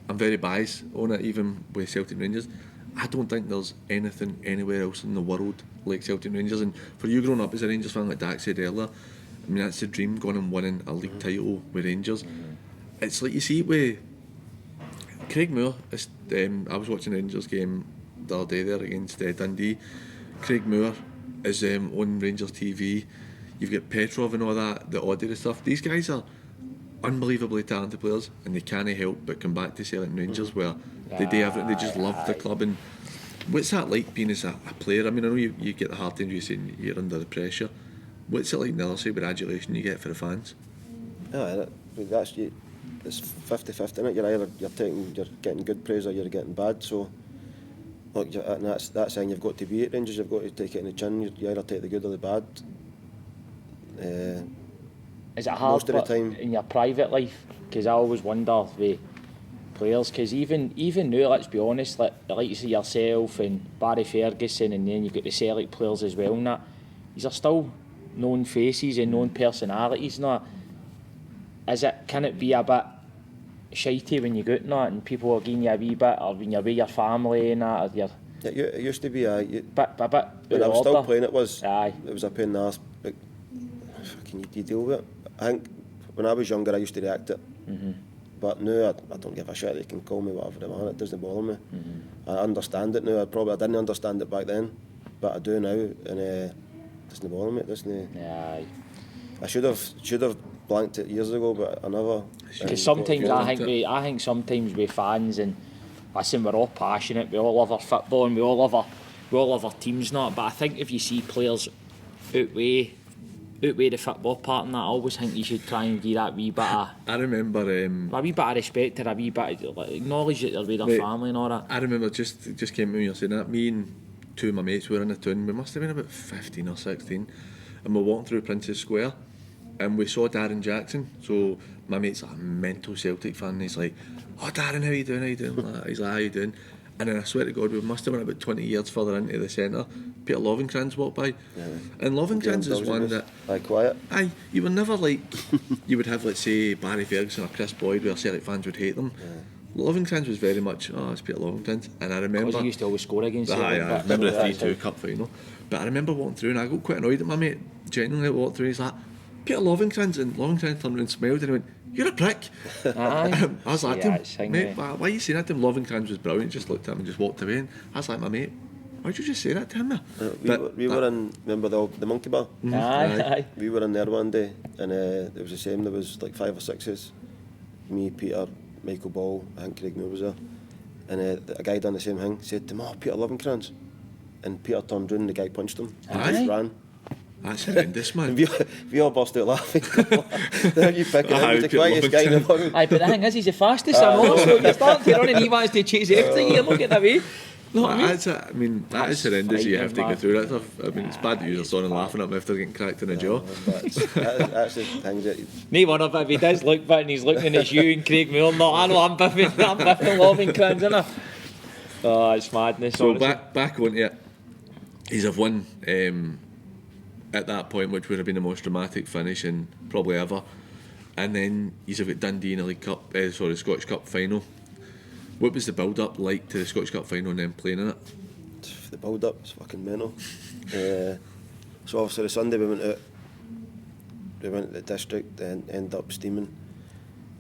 I'm very biased on it, even with Celtic Rangers. I don't think there's anything anywhere else in the world like Celtic Rangers. And for you growing up as a Rangers fan, like Dak said earlier, I mean, that's the dream, going and winning a league title with Rangers. It's like you see with Craig Moore. I was watching a Rangers game the other day there against Dundee. Craig Moore is on Rangers TV. You've got Petrov and all that, the Audi and stuff. These guys are unbelievably talented players, and they can't help but come back to Celtic Rangers where they do everything. They just love the club. And what's that like being as a player? I mean, I know you get the hard times, you saying you're under the pressure. What's it like on the other side with adulation you get for the fans? It's 50-50, isn't it? You're getting good praise or you're getting bad. So, look, and that's saying you've got to be at Rangers. You've got to take it in the chin. You either take the good or the bad. Is it hard most of the time in your private life? Because I always wonder with players. Because even now, let's be honest, like you see yourself and Barry Ferguson, and then you've got the Celtic players as well. And that these are still known faces and known personalities. Now, can it be a bit shitey when you go out and that, and people are giving you a wee bit, or when you're with your family and that, or it used to be a bit when I was still playing, it was a pain in the arse, but fucking you deal with it. I think when I was younger I used to react to it, but now I don't give a shit. They can call me whatever they want, it doesn't bother me. I understand it now. I didn't understand it back then, but I do now, and it doesn't bother me. It doesn't. I should have blanked it years ago, but I never. Because sometimes I think sometimes with fans, and listen, we're all passionate, we all love our football and we all love our teams, not. But I think if you see players outweigh the football part, and that, I always think you should try and give that wee bit of. I remember a wee bit of respect, or a wee bit of, like, acknowledge that they're with their family and all that. I remember just came when you were saying that. Me and two of my mates were in the town. We must have been about 15 or 16, and we're walking through Princess Square. And we saw Darren Jackson. So my mate's like a mental Celtic fan, and he's like, "Oh, Darren, how you doing? He's like, "How you doing?" And then I swear to God, we must have been about 20 yards further into the centre. Peter Lovenkrands walked by, and Lovenkrands is one that quiet. You were never like you would have, let's say, Barry Ferguson or Chris Boyd, where Celtic fans would hate them. Lovenkrands was very much, it's Peter Lovenkrands, and I remember because he used to always score against Celtic. I remember the 3-2 cup final. But I remember walking through, and I got quite annoyed at my mate. Genuinely walked through, he's like, Peter Lovenkrands, and Lovenkrands turned around and smiled and he went, "You're a prick." I was like, mate, why are you saying that to him? Lovenkrands was brilliant, just looked at him and just walked away. And I was like, my mate, why'd you just say that to him? We were in, remember the Monkey Bar? Aye. We were in there one day, and it was the same. There was like 5 or 6 me, Peter, Michael Ball, I think Craig Moore was there, and a guy done the same thing, said to him, "Oh, Peter Lovenkrands," and Peter turned round and the guy punched him and just ran. That's horrendous, man. We all burst out laughing. There you pick it up, he's the quietest guy in the world. Aye, but the thing is, he's the fastest, I know, so if you're starting to run and he wants to chase everything, you're not getting away. That is horrendous. You have to go through that stuff. I mean, it's bad that you're standing laughing at me after getting cracked in the jaw. That's the thing that... No one of it, if he does look back and he's looking at you and Craig Moore, no, I know I'm biffing Lovenkrands, innit? Oh, it's madness. So back on it, he's have won at that point, which would have been the most dramatic finish in probably ever. And then he's got Dundee in the League Cup, Scottish Cup final. What was the build-up like to the Scottish Cup final and then playing in it? The build-up was fucking mental. So obviously the Sunday we went to the district and ended up steaming.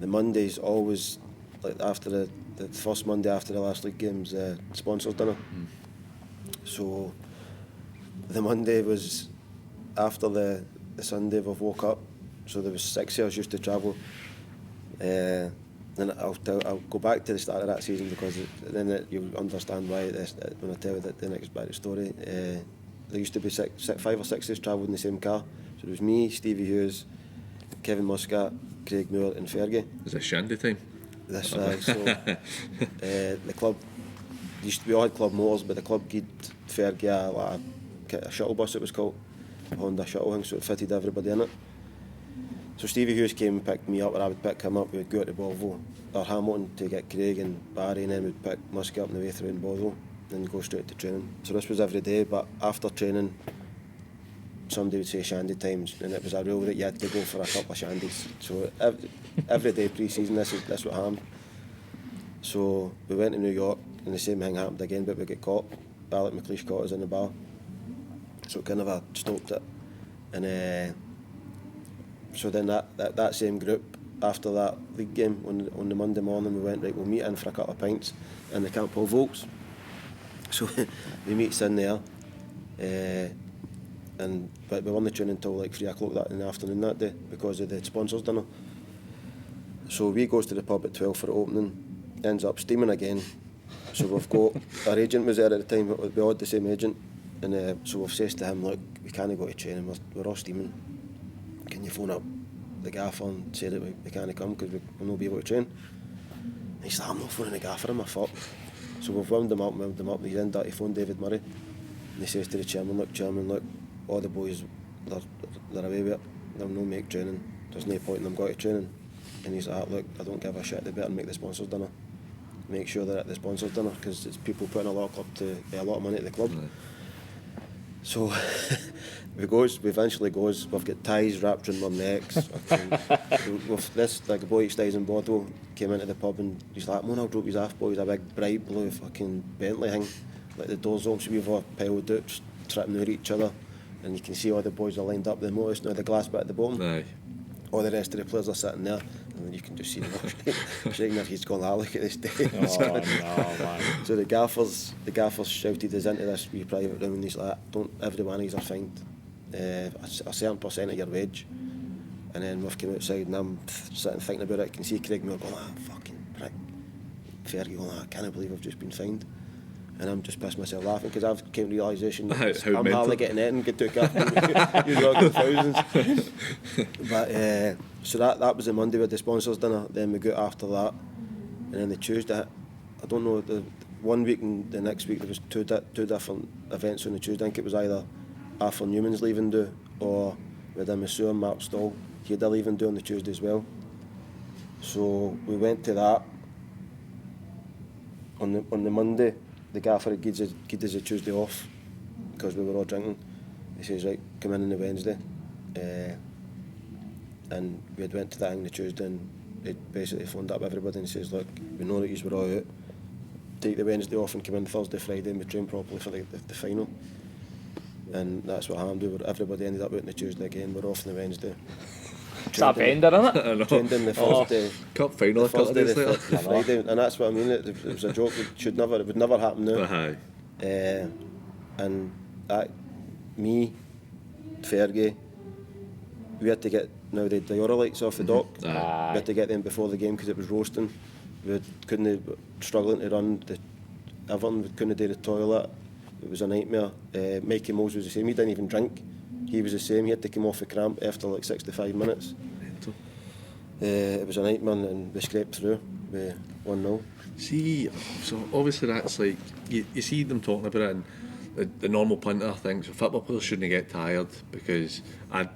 The Monday's always, like after the first Monday after the last league games, sponsors dinner. So the Monday was after the Sunday we've woke up, so there was 6 years used to travel. And I'll go back to the start of that season, because then you'll understand why when I tell you the next bit of the story. There used to be 5 or 6 years travelled in the same car. So it was me, Stevie Hughes, Kevin Muscat, Craig Moore and Fergie. Is it shandy time? This so the club we all had club motors, but the club gave Fergie a shuttle bus, it was called, a Honda shuttle thing, so it fitted everybody in it. So Stevie Hughes came and picked me up, or I would pick him up. We would go to Bothwell or Hamilton to get Craig and Barry, and then we'd pick Muskie up on the way through in Bothwell, then go straight to training. So this was every day, but after training somebody would say shandy times, and it was a rule that you had to go for a couple of shandies. So every day pre-season this what happened. So we went to New York and the same thing happened again, but we got caught. Alec McCoist caught us in the bar, so kind of stopped it. And so then that same group, after that league game on the Monday morning, we went, right, we'll meet in for a couple of pints in the Camp Hall Volks. So we meets in there, but we weren't training until like 3 o'clock that in the afternoon that day because of the sponsors dinner. So we goes to the pub at 12 for the opening, ends up steaming again. So we've got, our agent was there at the time, we all had the same agent, and so we've said to him, look, we can't go to training, we're all steaming. Can you phone up the gaffer and say that we can't come because we'll not be able to train? And he's like, I'm not phoning the gaffer, I'm a fuck. So we've wound him up, and he's ended up, he phoned David Murray, and he says to the chairman, look, all the boys, they're away with it, they'll no make training, there's no point in them going to training. And he's like, look, I don't give a shit, they better make the sponsors dinner. Make sure they're at the sponsors dinner because it's people putting a lot of money at the club. Right. So we eventually goes, we've got ties wrapped around our necks. With this, like a boy who stays in Bothwell came into the pub and he's like, I'll drop his half boys, a big bright blue fucking Bentley thing. Like the doors open, so we've all piled out, just tripping over each other. And you can see all the boys are lined up, the motorist, now the glass bit at the bottom. Aye. All the rest of the players are sitting there, and then you can just see them shaking their heads going, look at this day. Oh, no, man. So the gaffers shouted us into this wee private room, and he's like, don't every one of these are fined a certain percent of your wage. And then we've come outside and I'm sitting thinking about it. I can see Craig Moore going, fucking prick. Fergie going, I can't believe I've just been fined. And I'm just pissed myself laughing because I've came to the realisation that I'm hardly getting it and get took up. You're talking thousands. But so that was the Monday with the sponsors dinner. Then we got after that, and then the Tuesday, I don't know, the 1 week and the next week there was two different events on the Tuesday. I think it was either Arthur Newman's leaving do or with him Masseur and Mark Stall. He had a leaving do on the Tuesday as well. So we went to that on the Monday. The gaffer had given us a Tuesday off because we were all drinking. He says, right, come in on the Wednesday. And we had went to that thing the Tuesday and it basically phoned up everybody and says, look, we know that you were all out. Take the Wednesday off and come in Thursday, Friday and we train properly for the final. And that's what happened. Everybody ended up out on the Tuesday again. We're off on the Wednesday. It's a bender, isn't it? Trained in the Thursday. Cup final a couple of days later. The Friday, and that's what I mean. It was a joke. It would never happen now. And me, Fergie, we had to get now the Diora lights off the dock. We had to get them before the game because it was roasting. We struggling to run the Everton. We couldn't do the toilet. It was a nightmare. Mikey Moles was the same. He didn't even drink. He was the same. He had to come off the cramp after like 65 minutes. It was a nightmare and we scraped through with 1-0. See, so obviously that's like, you see them talking about it and the normal punter thinks football players shouldn't get tired because I'd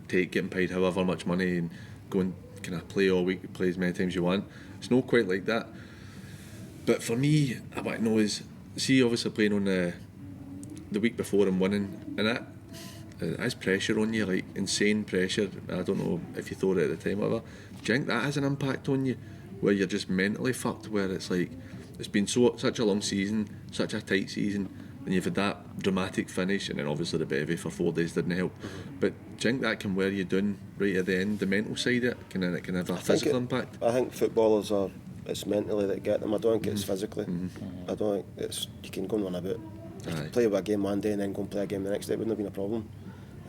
take getting paid however much money and go and kind of play all week, play as many times you want. It's not quite like that. But for me, I want to know is, see obviously playing on the week before and winning, and that has pressure on you, like insane pressure. I don't know if you thought it at the time or whatever. Do you think that has an impact on you where you're just mentally fucked, where it's like it's been such a long season, such a tight season, and you've had that dramatic finish, and then obviously the bevy for 4 days didn't help. But do you think that can wear you down right at the end, the mental side of it? Can it have a physical impact? I think footballers it's mentally that get them. I don't think it's physically. I don't think it's, you can go and run about. Play a game one day and then go and play a game the next day, it wouldn't have been a problem.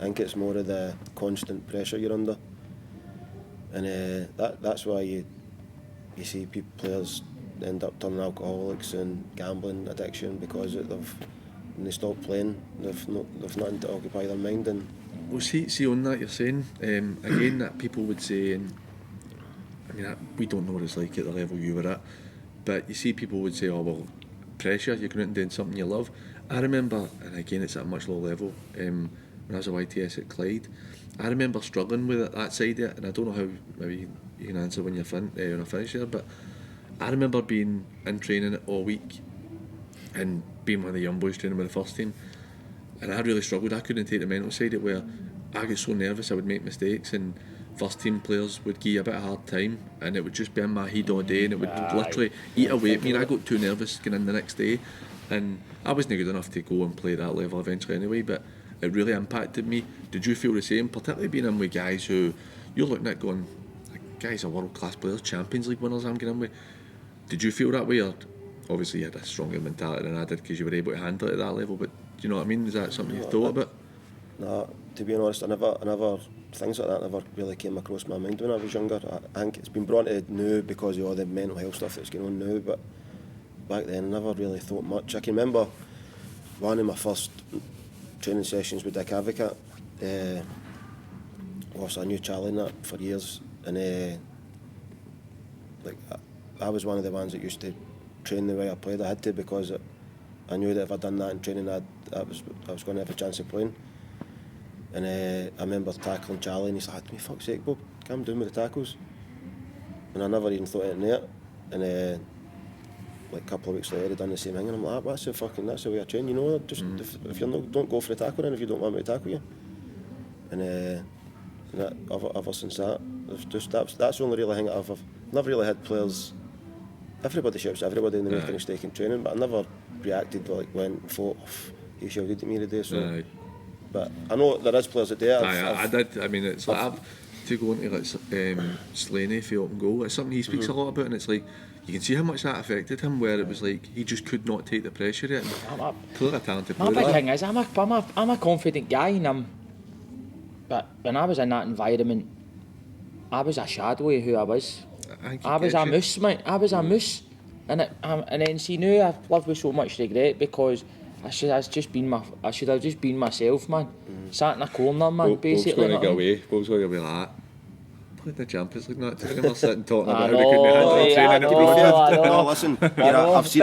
I think it's more of the constant pressure you're under, and that's why you see players end up turning alcoholics and gambling addiction because when they stop playing, they've nothing to occupy their mind. And well, see on that you're saying again that people would say, and mean, we don't know what it's like at the level you were at, but you see people would say, oh well, pressure, you're going out and doing something you love. I remember, and again it's at a much lower level, when I was a YTS at Clyde, I remember struggling with it, that side of it, and I don't know how, maybe you can answer when you're when I finish there, but I remember being in training all week and being one of the young boys training with the first team, and I really struggled. I couldn't take the mental side of it, where I get so nervous I would make mistakes, and first team players would give you a bit of a hard time, and it would just be in my head all day, and it would literally eat away at me, and I got too nervous going in the next day, and I wasn't good enough to go and play that level eventually anyway, but it really impacted me. Did you feel the same, particularly being in with guys who you're looking at going, guys are world class players, Champions League winners I'm getting in with? Did you feel that way, or obviously you had a stronger mentality than I did because you were able to handle it at that level, but do you know what I mean? Is that something you thought about? No, to be honest, I never things like that never really came across my mind when I was younger. I think it's been brought to now because of all the mental health stuff that's going on now, but back then I never really thought much. I can remember one of my first training sessions with Dick Advocate. I knew Charlie and that for years, and I was one of the ones that used to train the way I played. I had to, because I knew that if I'd done that in training, I was going to have a chance of playing. And I remember tackling Charlie, and he said, "Me fuck's sake, Bob, calm down with the tackles." And I never even thought anything of it. And a couple of weeks later, I'd done the same thing, and I'm like, that's the way I train, you know. Just if you're not, don't go for the tackle, then if you don't want me to tackle you. And ever since that, that's the only real thing I've never really had players. Everybody shouts at everybody, and they make a mistake in training, but I never reacted went and thought, he shouted at me today. So. But I know there is players that do it. I did. I mean, it's like to go into Slaney for open goal. It's something he speaks a lot about, and it's like you can see how much that affected him. Where it was like he just could not take the pressure yet. Clearly a talented player. My big thing is I'm a confident guy, and but when I was in that environment, I was a shadow of who I was. I was a moose, mate. I was a moose, and then see now I've lived with so much regret because. I should have just been myself, man. Sat in a corner, man. Basically, Bob's going to go away. Bob's going to be like, played the Champions League that today. We're sitting talking about how they couldn't handle training. No, listen. I've seen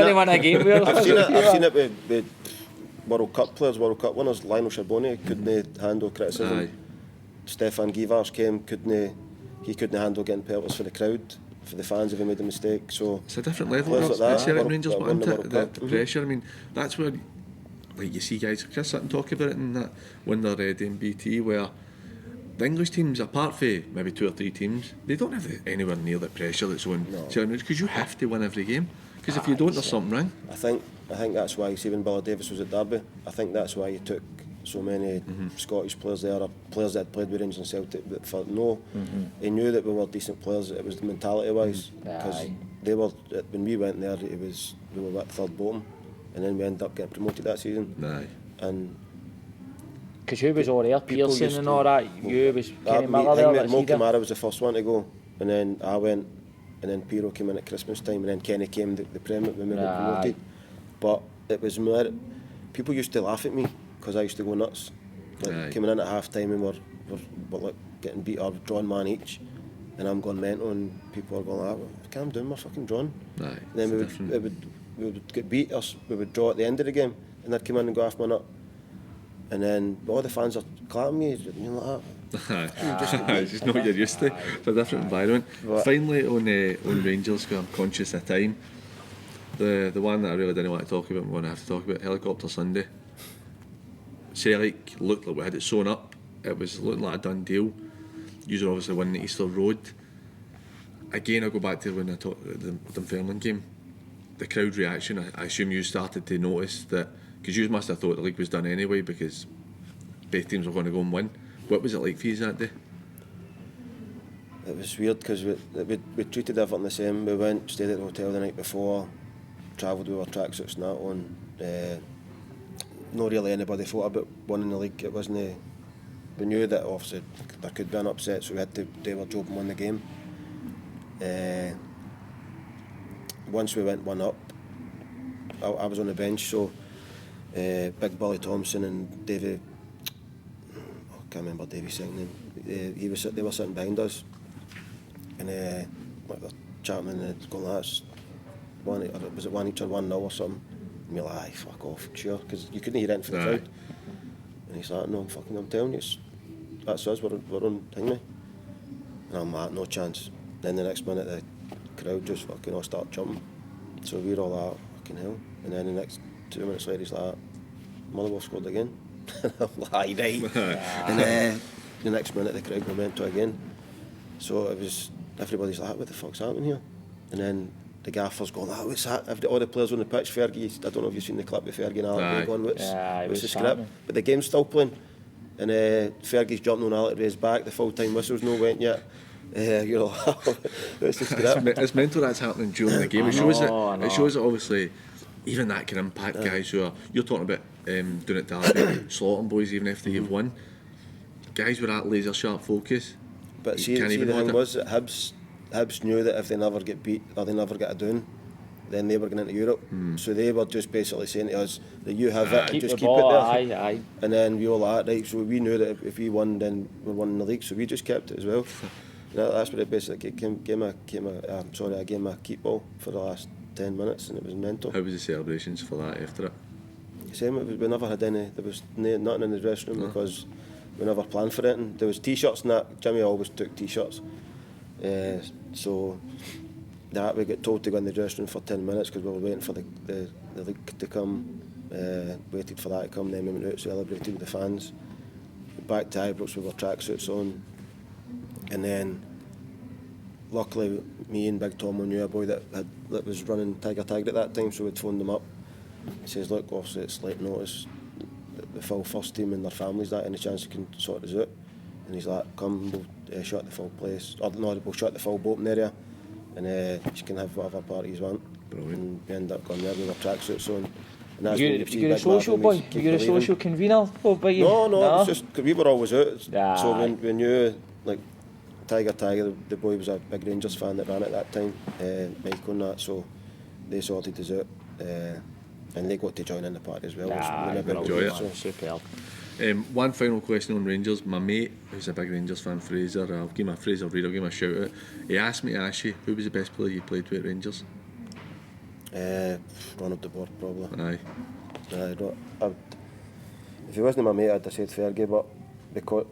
it with World Cup players, World Cup winners. Lionel Charbonnet couldn't handle criticism. Aye. Stefan Givars couldn't handle getting pelters for the crowd, for the fans if he made a mistake. So it's a different level. It's at Rangers, but the pressure. I mean, that's where. Like you see guys like Chris sit and talk about it, and that when they're doing BT, where the English teams, apart from maybe 2 or 3 teams, they don't have anywhere near the pressure that's on. Because you have to win every game. Because if you don't, there's something wrong. I think that's why, see, when Billy Davis was at Derby, I think that's why you took so many Scottish players there, or players that had played with Rangers and Celtic. But he knew that we were decent players. It was the mentality wise, because they were, when we went there, we were at third bottom. And then we ended up getting promoted that season. And because you was all there, Pearson and all that. You was Kenny Miller there. Mo Kamara was the first one to go, and then I went, and then Piero came in at Christmas time, and then Kenny came the Premier when we were promoted. But it was more. People used to laugh at me because I used to go nuts, coming in at half time and we're like getting beat up, drawn man each, and I'm going mental, and people are going like, "Calm down, we're fucking drawn." And then we would get beat, or we would draw at the end of the game, and they'd come in and go off my nut. And then all the fans are clapping me, you know, like that. It's just not what you're used to. It's a different environment. Finally, on Rangers, because I'm conscious of time, the one that I really didn't want to talk about, I'm going to have to talk about, Helicopter Sunday. Celtic looked like we had it sewn up. It was looking like a done deal. You were obviously winning the Easter Road. Again, I'll go back to when I talked about the Dunfermline game. The crowd reaction, I assume you started to notice that, because you must have thought the league was done anyway because both teams were going to go and win. What was it like for you that day? It was weird because we treated everything the same. We went, stayed at the hotel the night before, travelled with our tracksuits and that on. Not really anybody thought about winning the league. It wasn't. We knew that obviously there could be an upset, so we had to do our job and win the game. Once we went 1 up, I was on the bench, so Big Billy Thompson and Davy, I can't remember Davy's second name, they were sitting behind us, and like they're chatting and it's going, that's one, or was it 1-1 or 1-0 or something? And you're like, aye, fuck off, sure, because you couldn't hear anything from the crowd. And he's like, no, I'm telling you, that's us, we're on thingy. And I'm like, no chance. Then the next minute the crowd just fucking all start jumping. So we're all like, fucking hell. And then the next 2 minutes later he's like, Motherwell scored again. And I'm like, right. And the next minute the crowd were meant to again. So it was, everybody's like, what the fuck's happening here? And then the gaffer's going, what's that? All the players on the pitch, Fergie, I don't know if you've seen the clip with Fergie and Alec going, what's the script? Happening. But the game's still playing. And Fergie's jumping on Alec Ray's back, the full-time whistle's no went yet. You're like, what's the script? It's mental that's happening during the game. It shows that obviously, even that can impact guys who are, you're talking about doing it Derby, slaughtering boys even after you've won. Guys with that laser sharp focus. But see the thing was that Hibs knew that if they never get beat or they never get a down, then they were going into Europe. So they were just basically saying to us that you have it and just keep it there. Aye. And then we all like, right, so we knew that if we won, then we're winning the league, so we just kept it as well. That's what it basically gave me a keep ball for the last 10 minutes, and it was mental. How was the celebrations for that after it? Same, we never had any, there was nothing in the dressing room because we never planned for it. And there was t-shirts and that, Jimmy always took t-shirts. So that we got told to go in the dressing room for 10 minutes because we were waiting for the league to come, waited for that to come, then we went out, celebrated with the fans. Back to Ibrox with our tracksuits on, and then luckily me and Big Tom knew a boy that was running Tiger at that time, so we'd phoned them up. He says, look, obviously it's late notice, the full first team and their families, that any chance you can sort us out? And he's like, come, we'll shut the full place, or no, we'll shut the full boating area, and you can have whatever parties you want. Brilliant. And we ended up going there with our tracksuits on. You're a social boy? You're a social convener? No, it was just, because we were always out, so we knew, like, Tiger, the boy was a big Rangers fan that ran at that time, Michael and that, so they sorted us out, and they got to join in the party as well. Enjoy it. So. Superb. One final question on Rangers. My mate, who's a big Rangers fan, Fraser, I'll give him a shout out. He asked me to ask you, who was the best player you played with at Rangers? Ronald de Boer, probably. Aye. If he wasn't my mate, I'd have said Fergie, but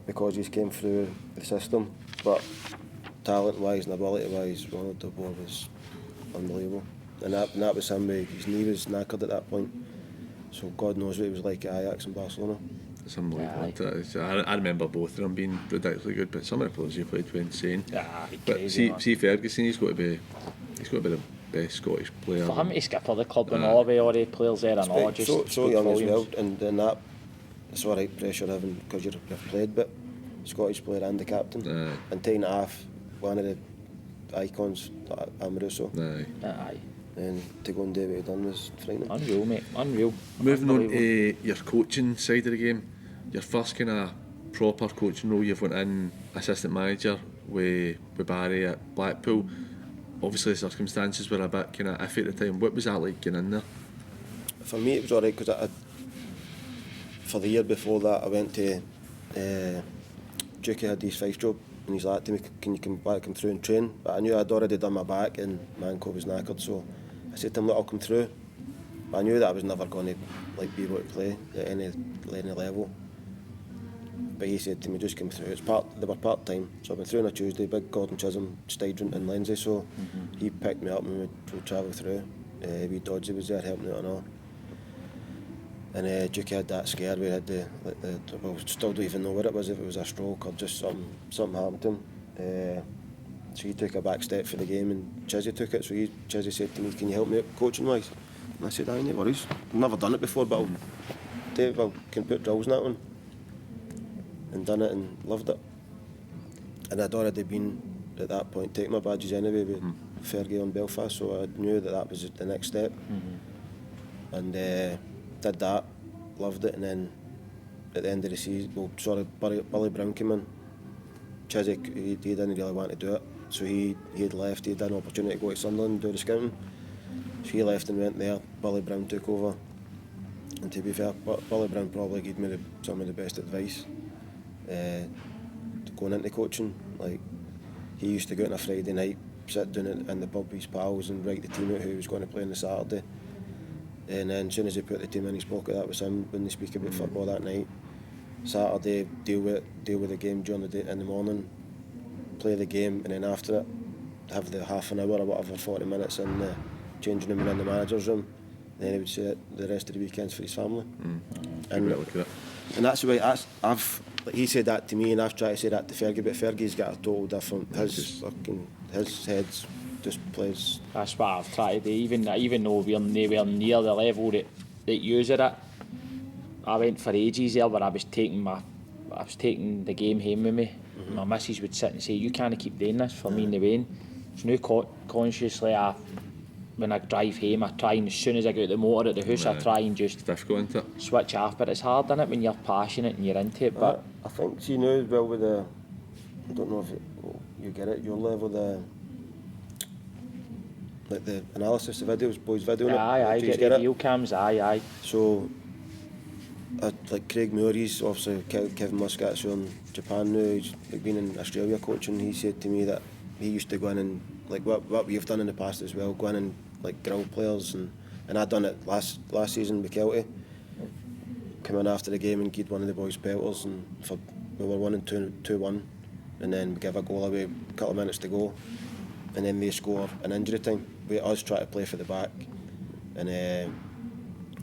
because he came through the system, but talent-wise and ability-wise, Ronald de Boer was unbelievable. And that was him, his knee was knackered at that point, so God knows what he was like at Ajax and Barcelona. It's unbelievable. I remember both of them being ridiculously good, but some of the players you played were insane. But crazy, see Ferguson, he's got to be the best Scottish player. For him to skipper the club and all the players there and all, just so young as well, and then that, it's all right pressure having, because you've played, but Scottish player and the captain, and taking it off one of the icons, like Amoroso. Aye. And to go and do what he done was frightening. Unreal, mate. Unreal. Moving on to your coaching side of the game, your first kind of proper coaching role, you've went in assistant manager with Barry at Blackpool. Obviously the circumstances were a bit kind of iffy at the time. What was that like getting in there? For me it was alright, because for the year before that I went to Dukey had his Fife job, and he's like to me, can you come through and train? But I knew I'd already done my back and my ankle was knackered, so I said to him, look, I'll come through. But I knew that I was never going to be able to play at any level. But he said to me, just come through. They were part-time, so I went through on a Tuesday. Big Gordon Chisholm stayed in Lindsay, so he picked me up and we would travel through. Wee Dodgy was there helping out and all. And Dukey had that scare where he had well, still don't even know what it was, if it was a stroke or just something happened to him. So he took a back step for the game and Chizzy took it, so Chizzy said to me, can you help me out coaching wise? And I said, aye, no worries. I've never done it before, but I can put drills in that one. And done it and loved it. And I'd already been, at that point, taking my badges anyway with Fergie on Belfast, so I knew that was the next step. And did that, loved it, and then at the end of the season, Billy Brown came in. Chiswick, he didn't really want to do it, so he had left. He had an opportunity to go to Sunderland and do the scouting, so he left and went there. Billy Brown took over, and to be fair, Billy Brown probably gave me some of the best advice going into coaching. Like, he used to go out on a Friday night sit down in the pub with his pals and write the team out who was going to play on the Saturday. And then as soon as he put the team in his pocket, that was him when they speak about football that night. Saturday, deal with the game during the day in the morning, play the game, and then after it, have the half an hour or whatever, 40 minutes in the changing room and in the manager's room. And then he would say it the rest of the weekends for his family. And that's the way he said that to me, and I've tried to say that to Fergie, but Fergie's got a total different. His head's just plays. That's what I've tried to do. Even though we're nowhere near the level that you's at it, I went for ages there where I was taking the game home with me. Mm-hmm. My missus would sit and say, "You can't keep doing this for me and the Wayne." It's now consciously when I drive home, I try, and as soon as I get out the motor at the house, I try and just switch off. But it's hard, isn't it, when you're passionate and you're into it. But I think, see now as well with the, I don't know if you get it, your level, like the analysis of videos, boys videoing it. Aye, get the video cams, aye. So, like Craig Moore, he's obviously Kevin Muscat's on Japan now, he's like been in Australia coaching. He said to me that he used to go in and, like what we've done in the past as well, go in and like grill players, and I'd done it last season with Kelty. Come in after the game and give one of the boys pelters, and we were winning 2-1, and then we give a goal away, a couple of minutes to go, and then they score an injury time. We us try to play for the back, and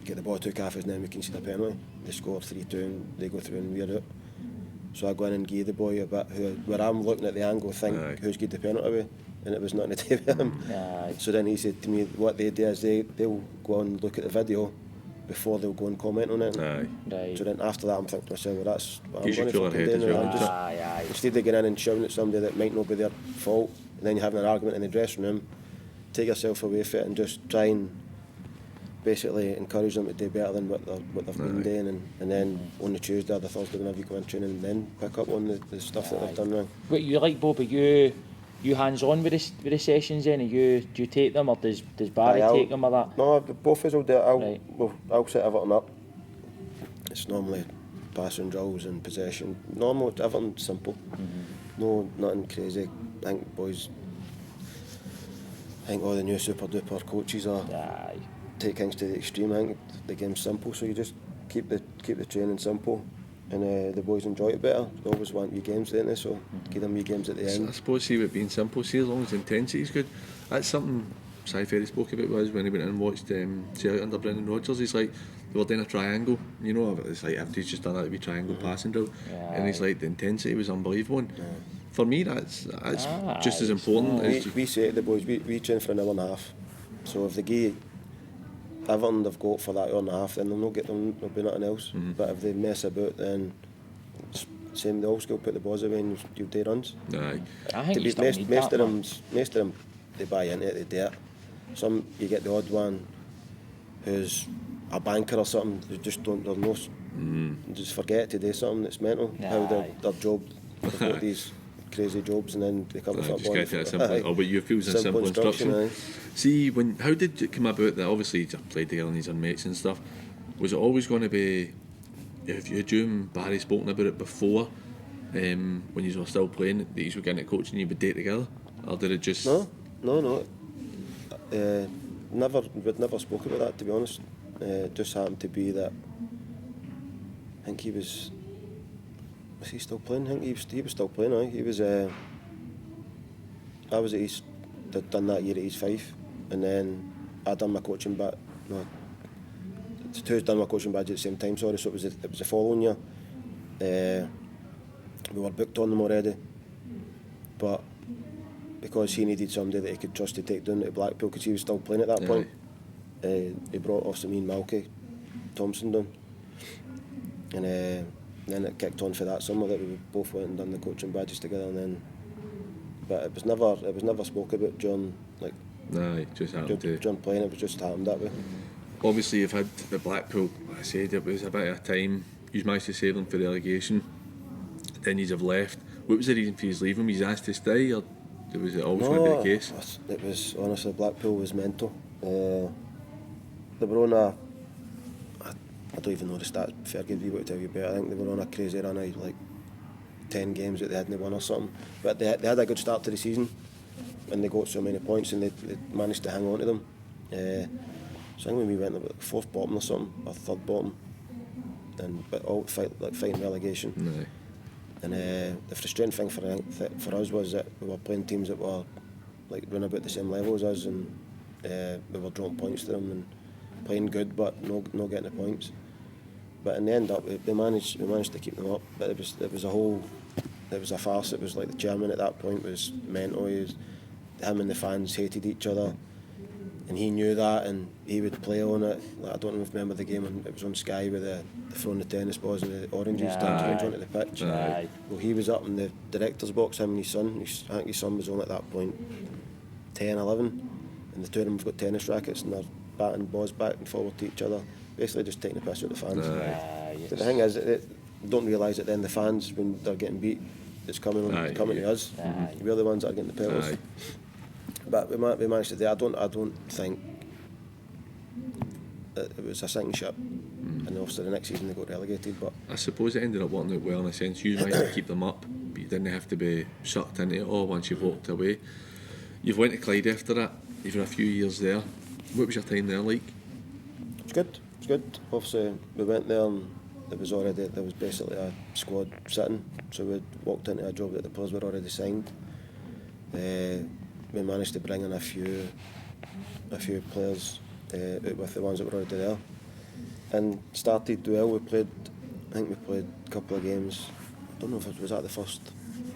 get the ball took off us, and then we can see the penalty. They score 3-2, and they go through, and we're out. So I go in and give the boy a bit where I'm looking at the angle, who's give the penalty away, and it was nothing to do with him. So then he said to me, what they do is they'll go and look at the video before they'll go and comment on it. Right. So then after that, I'm thinking to myself, well, that's what I'm going to fucking do. Instead of going in and shouting at somebody that might not be their fault, and then you're having an argument in the dressing room, take yourself away from it and just try and basically encourage them to do better than what they've been doing, and then on the Tuesday or the Thursday whenever you go in training, and then pick up on the stuff that they've done wrong. But you like Bob, you hands on with the sessions then? Do you take them, or does Barry take them or that? No, both of us will do it. I'll set everything up. It's normally passing drills and possession. Normal, everything simple. Mm-hmm. No, nothing crazy. I think all the new super duper coaches take things to the extreme. I think the game's simple, so you just keep the training simple, and the boys enjoy it better. They always want wee games, don't they? So give them wee games at the end. I suppose, see, with being simple, see, as long as the intensity is good. That's something Cy Ferry spoke about was when he went in and watched Celtic under Brendan Rodgers. He's like, they were doing a triangle, you know, it's like everybody's just done that wee triangle passing drill, and he's like, the intensity was unbelievable. And for me, that's just as important. We say to the boys, we train for an hour and a half. So if they give everything they've got for that hour and a half, then they'll be nothing else. Mm-hmm. But if they mess about, then same the old school, put the balls away and you'll do runs. I think most of them they buy into it, they do it. Some you get the odd one who's a banker or something, they just just forget to do something that's mental. How their job, they've got these crazy jobs, and then they come to football. Just get simple. But you feel it's a simple instruction. See, how did it come about that obviously you played together and these are mates and stuff? Was it always going to be, if you and Barry spoken about it before, when you were still playing, that you were getting into coaching, you would date together, or did it just? No. We'd never spoke about that, to be honest. It just happened to be that I think he was he still playing? I think he was still playing. He was. I was at East. Done that year at East 5, and then I done my coaching back. No, the two's done my coaching badge at the same time. Sorry, so it was the following year. We were booked on them already, but because he needed somebody that he could trust to take down to Blackpool, because he was still playing at that point, he brought off me and Malky Thompson down, and then it kicked on for that summer that we both went and done the coaching badges together, and then. But it was never spoke about during just happened during playing. It was just happened that way. Obviously, you've had the Blackpool. I said it was a bit of a time. You managed to save them for relegation. Then you have left. What was the reason for you leaving? Was you asked to stay, or was it always going to be the case? It was honestly, Blackpool was mental. They were on a. I don't even know the stats. Fergie would tell you better. I think they were on a crazy run of 10 games that they hadn't won or something, but they had a good start to the season. and they got so many points and they managed to hang on to them. So I think when we went about 4th bottom or something, or 3rd bottom, but all fighting relegation. No. And the frustrating thing for us was that we were playing teams that were like running about the same level as us, and we were drawing points to them and playing good, but no getting the points. But in the end up, we managed to keep them up. But it was a farce. It was like the chairman at that point was mental. Him and the fans hated each other, and he knew that, and he would play on it. Like, I don't know if you remember the game, and it was on Sky with the throwing the tennis balls and the oranges onto the pitch. Aye. Well, he was up in the director's box, him and his son. I think his son was only at that point 10, 11, and the two of them have got tennis rackets and they're batting balls back and forward to each other, basically just taking the piss out of the fans. Yes. But the thing is, they don't realise that then the fans, when they're getting beat, it's coming to us. We're the ones that are getting the penalties. But we managed to do. I don't think that it was a sinking ship. And obviously the next season they got relegated. But I suppose it ended up working out well in a sense. You managed to keep them up, but you didn't have to be sucked into it all once you've walked away. You've went to Clyde after that. You've had a few years there. What was your time there like? It's good. Obviously we went there and there was basically a squad sitting. So we walked into a job that the players were already signed. We managed to bring in a few players with the ones that were already there, and started well. I think we played a couple of games. I don't know if it was at the first.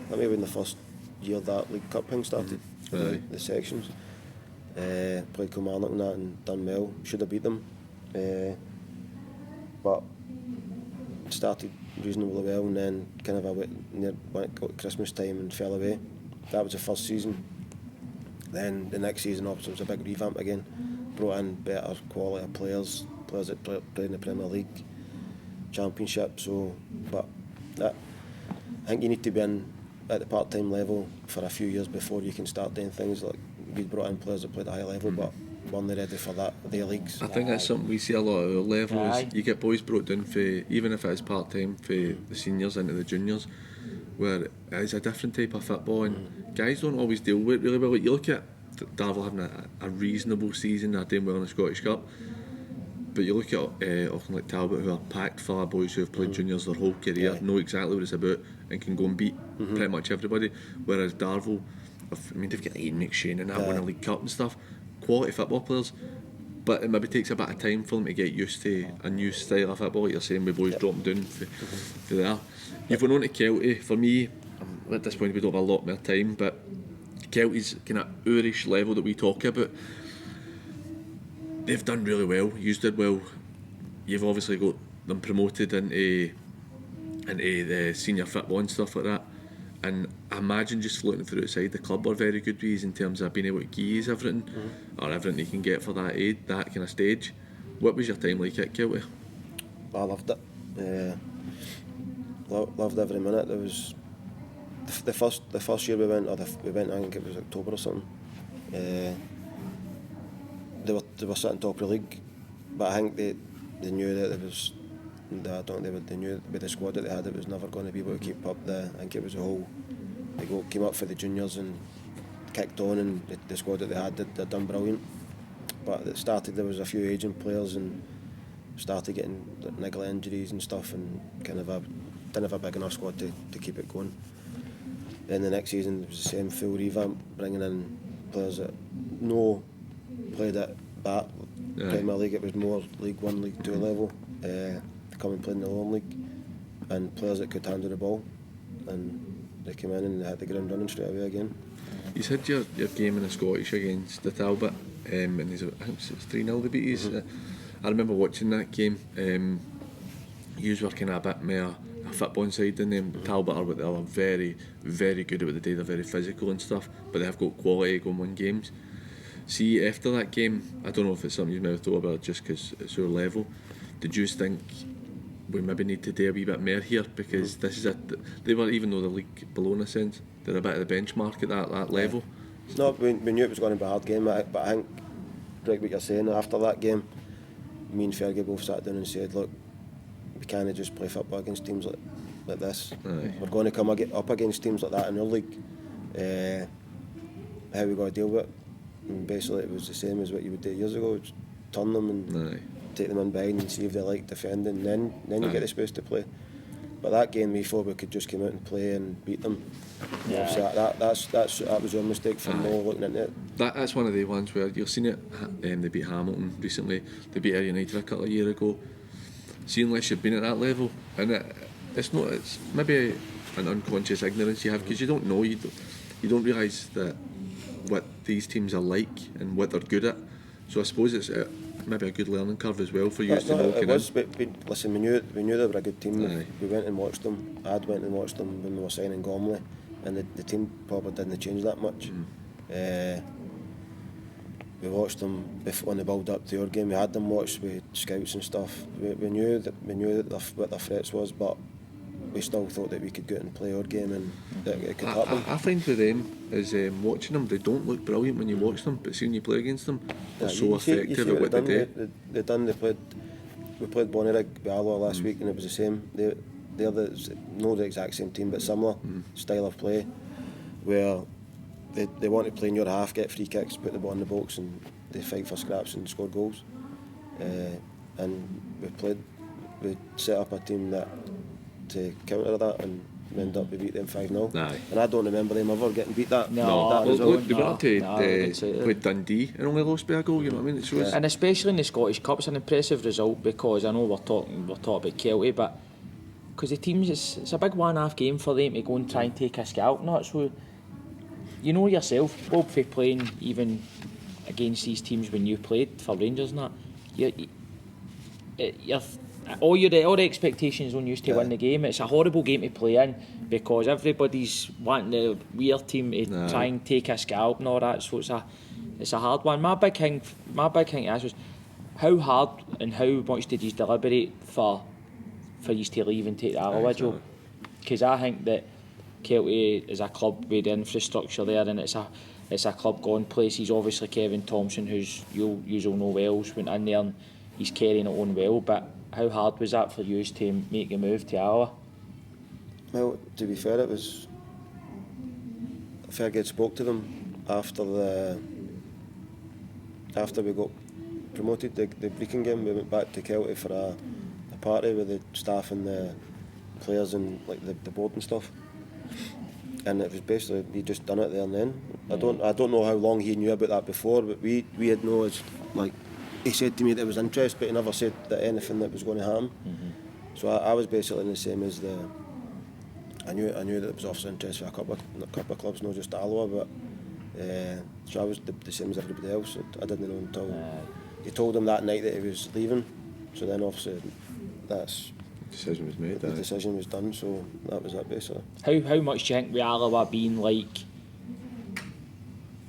That may have been the first year that League Cup thing started. The sections. Played Kilmarnock and that and done well. Should have beat them, but started reasonably well, and then kind of got Christmas time and fell away. That was the first season. Then the next season, obviously, was a big revamp again. Brought in better quality of players that played in the Premier League, Championship. But I think you need to be in at the part-time level for a few years before you can start doing things like we brought in players that played at a high level, but weren't they ready for their leagues. I think that's something we see a lot at our level. Is you get boys brought down for, even if it is part-time, for the seniors into the juniors, where it's a different type of football, and guys don't always deal with it really well. Like, you look at Darvel having a reasonable season, they're doing well in the Scottish Cup, but you look at often like Talbot, who are packed full of boys who have played juniors their whole career, know exactly what it's about, and can go and beat pretty much everybody. Whereas Darvel, they've got Ian McShane and that win a League Cup and stuff, quality football players, but it maybe takes a bit of time for them to get used to a new style of football, like you're saying, with boys dropping down for there. You've gone on to Kelty. For me, at this point we don't have a lot more time, but Kelty's kind of Irish level that we talk about, they've done really well. You did well. You've obviously got them promoted into the senior football and stuff like that, and I imagine just floating through outside, the club are very good with you in terms of being able to give you everything or everything you can get for that aid, that kind of stage. What was your time like at Kelty? I loved it. Loved every minute. There was the first year we went, I think it was October or something. They were sitting top of the league, but I think they knew that they knew with the squad that they had, it was never going to be able to keep up. I think it was they came up for the juniors and kicked on, and the squad that they had, they'd done brilliant. But it started, there was a few aging players and started getting niggly injuries and stuff, and kind of didn't have a big enough squad to keep it going. Then the next season it was the same full revamp, bringing in players that played at that Premier League. It was more League 1, League 2 level, to come and play in the Lower League, and players that could handle the ball, and they came in and they hit the ground running straight away again. You said your game in the Scottish against the Talbot, and I think it was 3-0 they beat you. I remember watching that game. You were kind of a bit more a football side than them. Talbot are, but they are very, very good at what they do. They're very physical and stuff, but they have got quality going win games. See, after that game, I don't know if it's something you've never thought about just because it's your level. Did you think we maybe need to do a wee bit more here, because this is they were, even though the league below in a sense, they're a bit of the benchmark at that level. No, we knew it was going to be a hard game, but I think, like what you're saying, after that game, me and Fergie both sat down and said, look, we can't just play football against teams like this. We're going to come up against teams like that in our league, how we got to deal with it. And basically it was the same as what you would do years ago, just turn them and take them in behind and see if they like defending, then you get the space to play. But that game we thought we could just come out and play and beat them. Yeah. So that was our mistake for not looking into it. That's one of the ones where you've seen it. They beat Hamilton recently. They beat Ayr United a couple of years ago. See, unless you've been at that level, and it's maybe an unconscious ignorance you have because you don't know, you don't realise that what these teams are like and what they're good at. So I suppose it's maybe a good learning curve as well for you to know. It was, but listen, we knew they were a good team. Aye. We went and watched them. I'd went and watched them when we were signing Gormley, and the team probably didn't change that much. We watched them on the build up to our game. We had them watched with scouts and stuff. We knew what their threats was, but we still thought that we could go out and play our game and that it could happen. I find with them is watching them, they don't look brilliant when you watch them, but see when you play against them, they're so effective at what they do. We played Bonnyrigg with Alloa last week, and it was the same. They're not the exact same team, but similar style of play, where they want to play in your half, get free kicks, put the ball in the box, and they fight for scraps and score goals. And we set up a team that to counter that, and we ended up we beat them 5-0. And I don't remember them ever getting beat that. They went up to played Dundee and only lost by a goal. You know what I mean? It shows. And especially in the Scottish Cup, it's an impressive result because I know we're talking about Kelty, but because the teams, it's a big 1.5 game for them to go and try and take a scalp nut. So you know yourself, Bob, for playing even against these teams when you played for Rangers and that, all the expectations on you to win the game. It's a horrible game to play in because everybody's wanting the weird team to try and take a scalp and all that. So it's a hard one. My big thing to ask was how hard and how much did you deliberate for you to leave and take the Alloa job? Because I think that Kelty is a club with the infrastructure there, and it's a club gone places. Obviously Kevin Thompson, who's you'll know well, went in there and he's carrying it on well, but how hard was that for you to make a move to Alloa? Well, to be fair, it was. If I had spoke to them after we got promoted, the Brecon game, we went back to Kelty for a party with the staff and the players and like the board and stuff. And it was basically he just done it there and then. I don't know how long he knew about that before, but we had no like. He said to me that there was interest, but he never said that anything that was going to happen. So I was basically in the same as I knew that there was obviously interest for a couple of clubs, not just Alloa, but so I was the same as everybody else. I didn't know until he told him that night that he was leaving. So then obviously that's decision was made. The decision was done. So that was it basically. How much do you think with Alloa being like?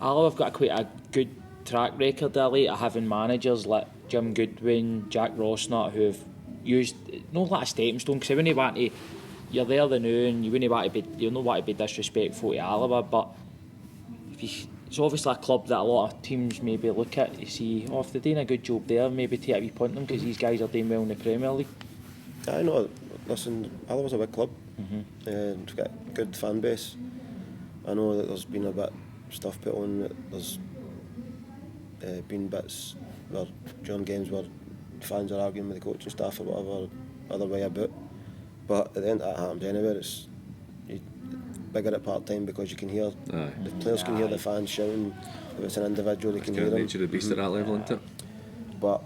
Alloa have got quite a good track record there late of having managers like Jim Goodwin, Jack Rossnut, who have used not like a stepping stone, because when you want to, you're there the noon, you don't want to be disrespectful to Alloa, but it's obviously a club that a lot of teams maybe look at to see, if they're doing a good job there, maybe take a wee punt them because these guys are doing well in the Premier League. I know, listen, Alloa's a big club, and it's got a good fan base. I know that there's been a bit stuff put on, that there's been bits where during games where fans are arguing with the coaching staff or whatever other way about, but at the end that happens anywhere. It's bigger at part time because you can hear the players can hear the fans shouting. If it's an individual, they can hear them. Nature of the beast at that level, isn't it? But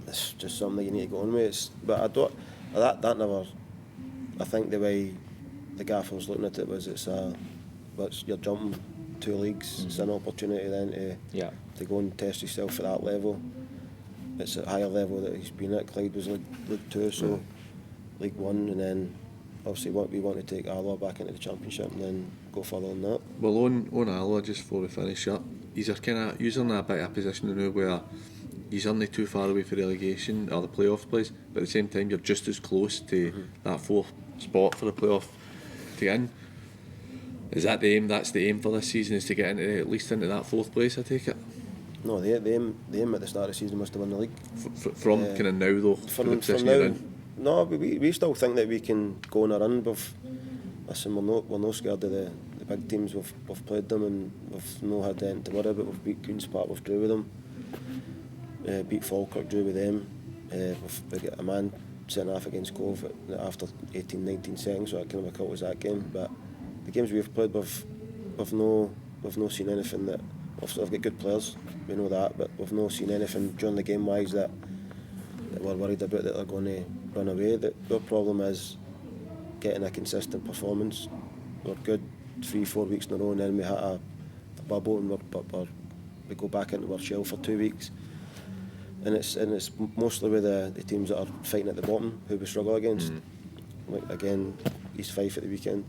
it's just something that you need to go on with. But I don't that never. I think the way the gaffer was looking at it was you're jumping 2 leagues. It's an opportunity then to go and test yourself at that level. It's at a higher level that he's been at. Clyde was League 2, so League 1, and then obviously we want to take Alloa back into the Championship and then go further than that. Well, on Alloa, just before we finish up, he's kind of using a bit of a position now where he's only too far away for relegation or the playoff place, but at the same time you're just as close to that 4th spot for the playoff to get in. Is that the aim? That's the aim for this season, is to get into at least into that 4th place, I take it? No, the aim at the start of the season was to win the league. From kind of now though, from the position now, you're in? No, we still think that we can go on a run. Listen, we're no scared of the big teams we've played them and we've not had anything to worry about. We've beat Queen's Park, we've drew with them, beat Falkirk, drew with them. We got a man sent off against Cove after 18-19 seconds, so that kind of a was that game. But the games we've played, we've not seen anything that. We've got good players, we know that, but we've not seen anything during the game wise that we're worried about that they're going to run away. Our problem is getting a consistent performance. We're good 3-4 weeks in a row, and then we hit a bubble and we go back into our shell for 2 weeks. And it's mostly with the teams that are fighting at the bottom who we struggle against. Like again, East Fife at the weekend.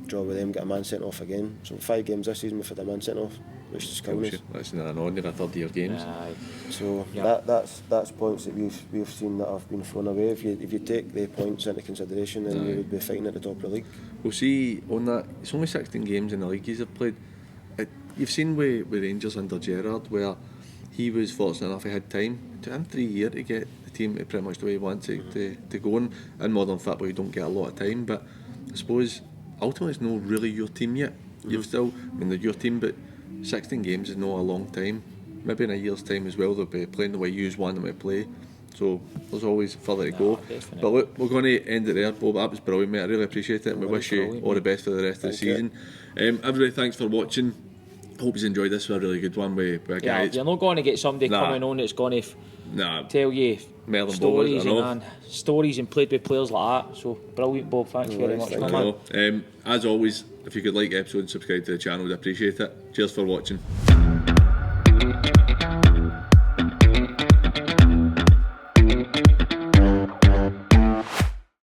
Draw with them, get a man sent off again. So 5 games this season we've had a man sent off, which is killing us. That's not an ordinary third year games. So that's points that we've seen that have been thrown away. If you take the points into consideration, then we would be fighting at the top of the league. We'll see on that. It's only 16 games in the league he's played. You've seen with Rangers under Gerrard where he was fortunate enough he had time. It took him 3 years to get the team to pretty much the way he wanted to go on. In modern football you don't get a lot of time, but I suppose ultimately it's not really your team yet. You've still, they're your team, but 16 games is not a long time. Maybe in a year's time as well they'll be playing the way you want them to play. So there's always further to go. Definitely. But look, we're going to end it there, Bob. That was brilliant, mate. I really appreciate it, and we wish you all the best for the rest of the season. Everybody, thanks for watching. Hope you enjoyed this. Was a really good one with a guy. You're not going to get somebody coming on that's going to tell you stories and played with players like that. So brilliant, Bob. Thanks very much, man. As always, if you could like the episode and subscribe to the channel, we'd appreciate it. Cheers for watching.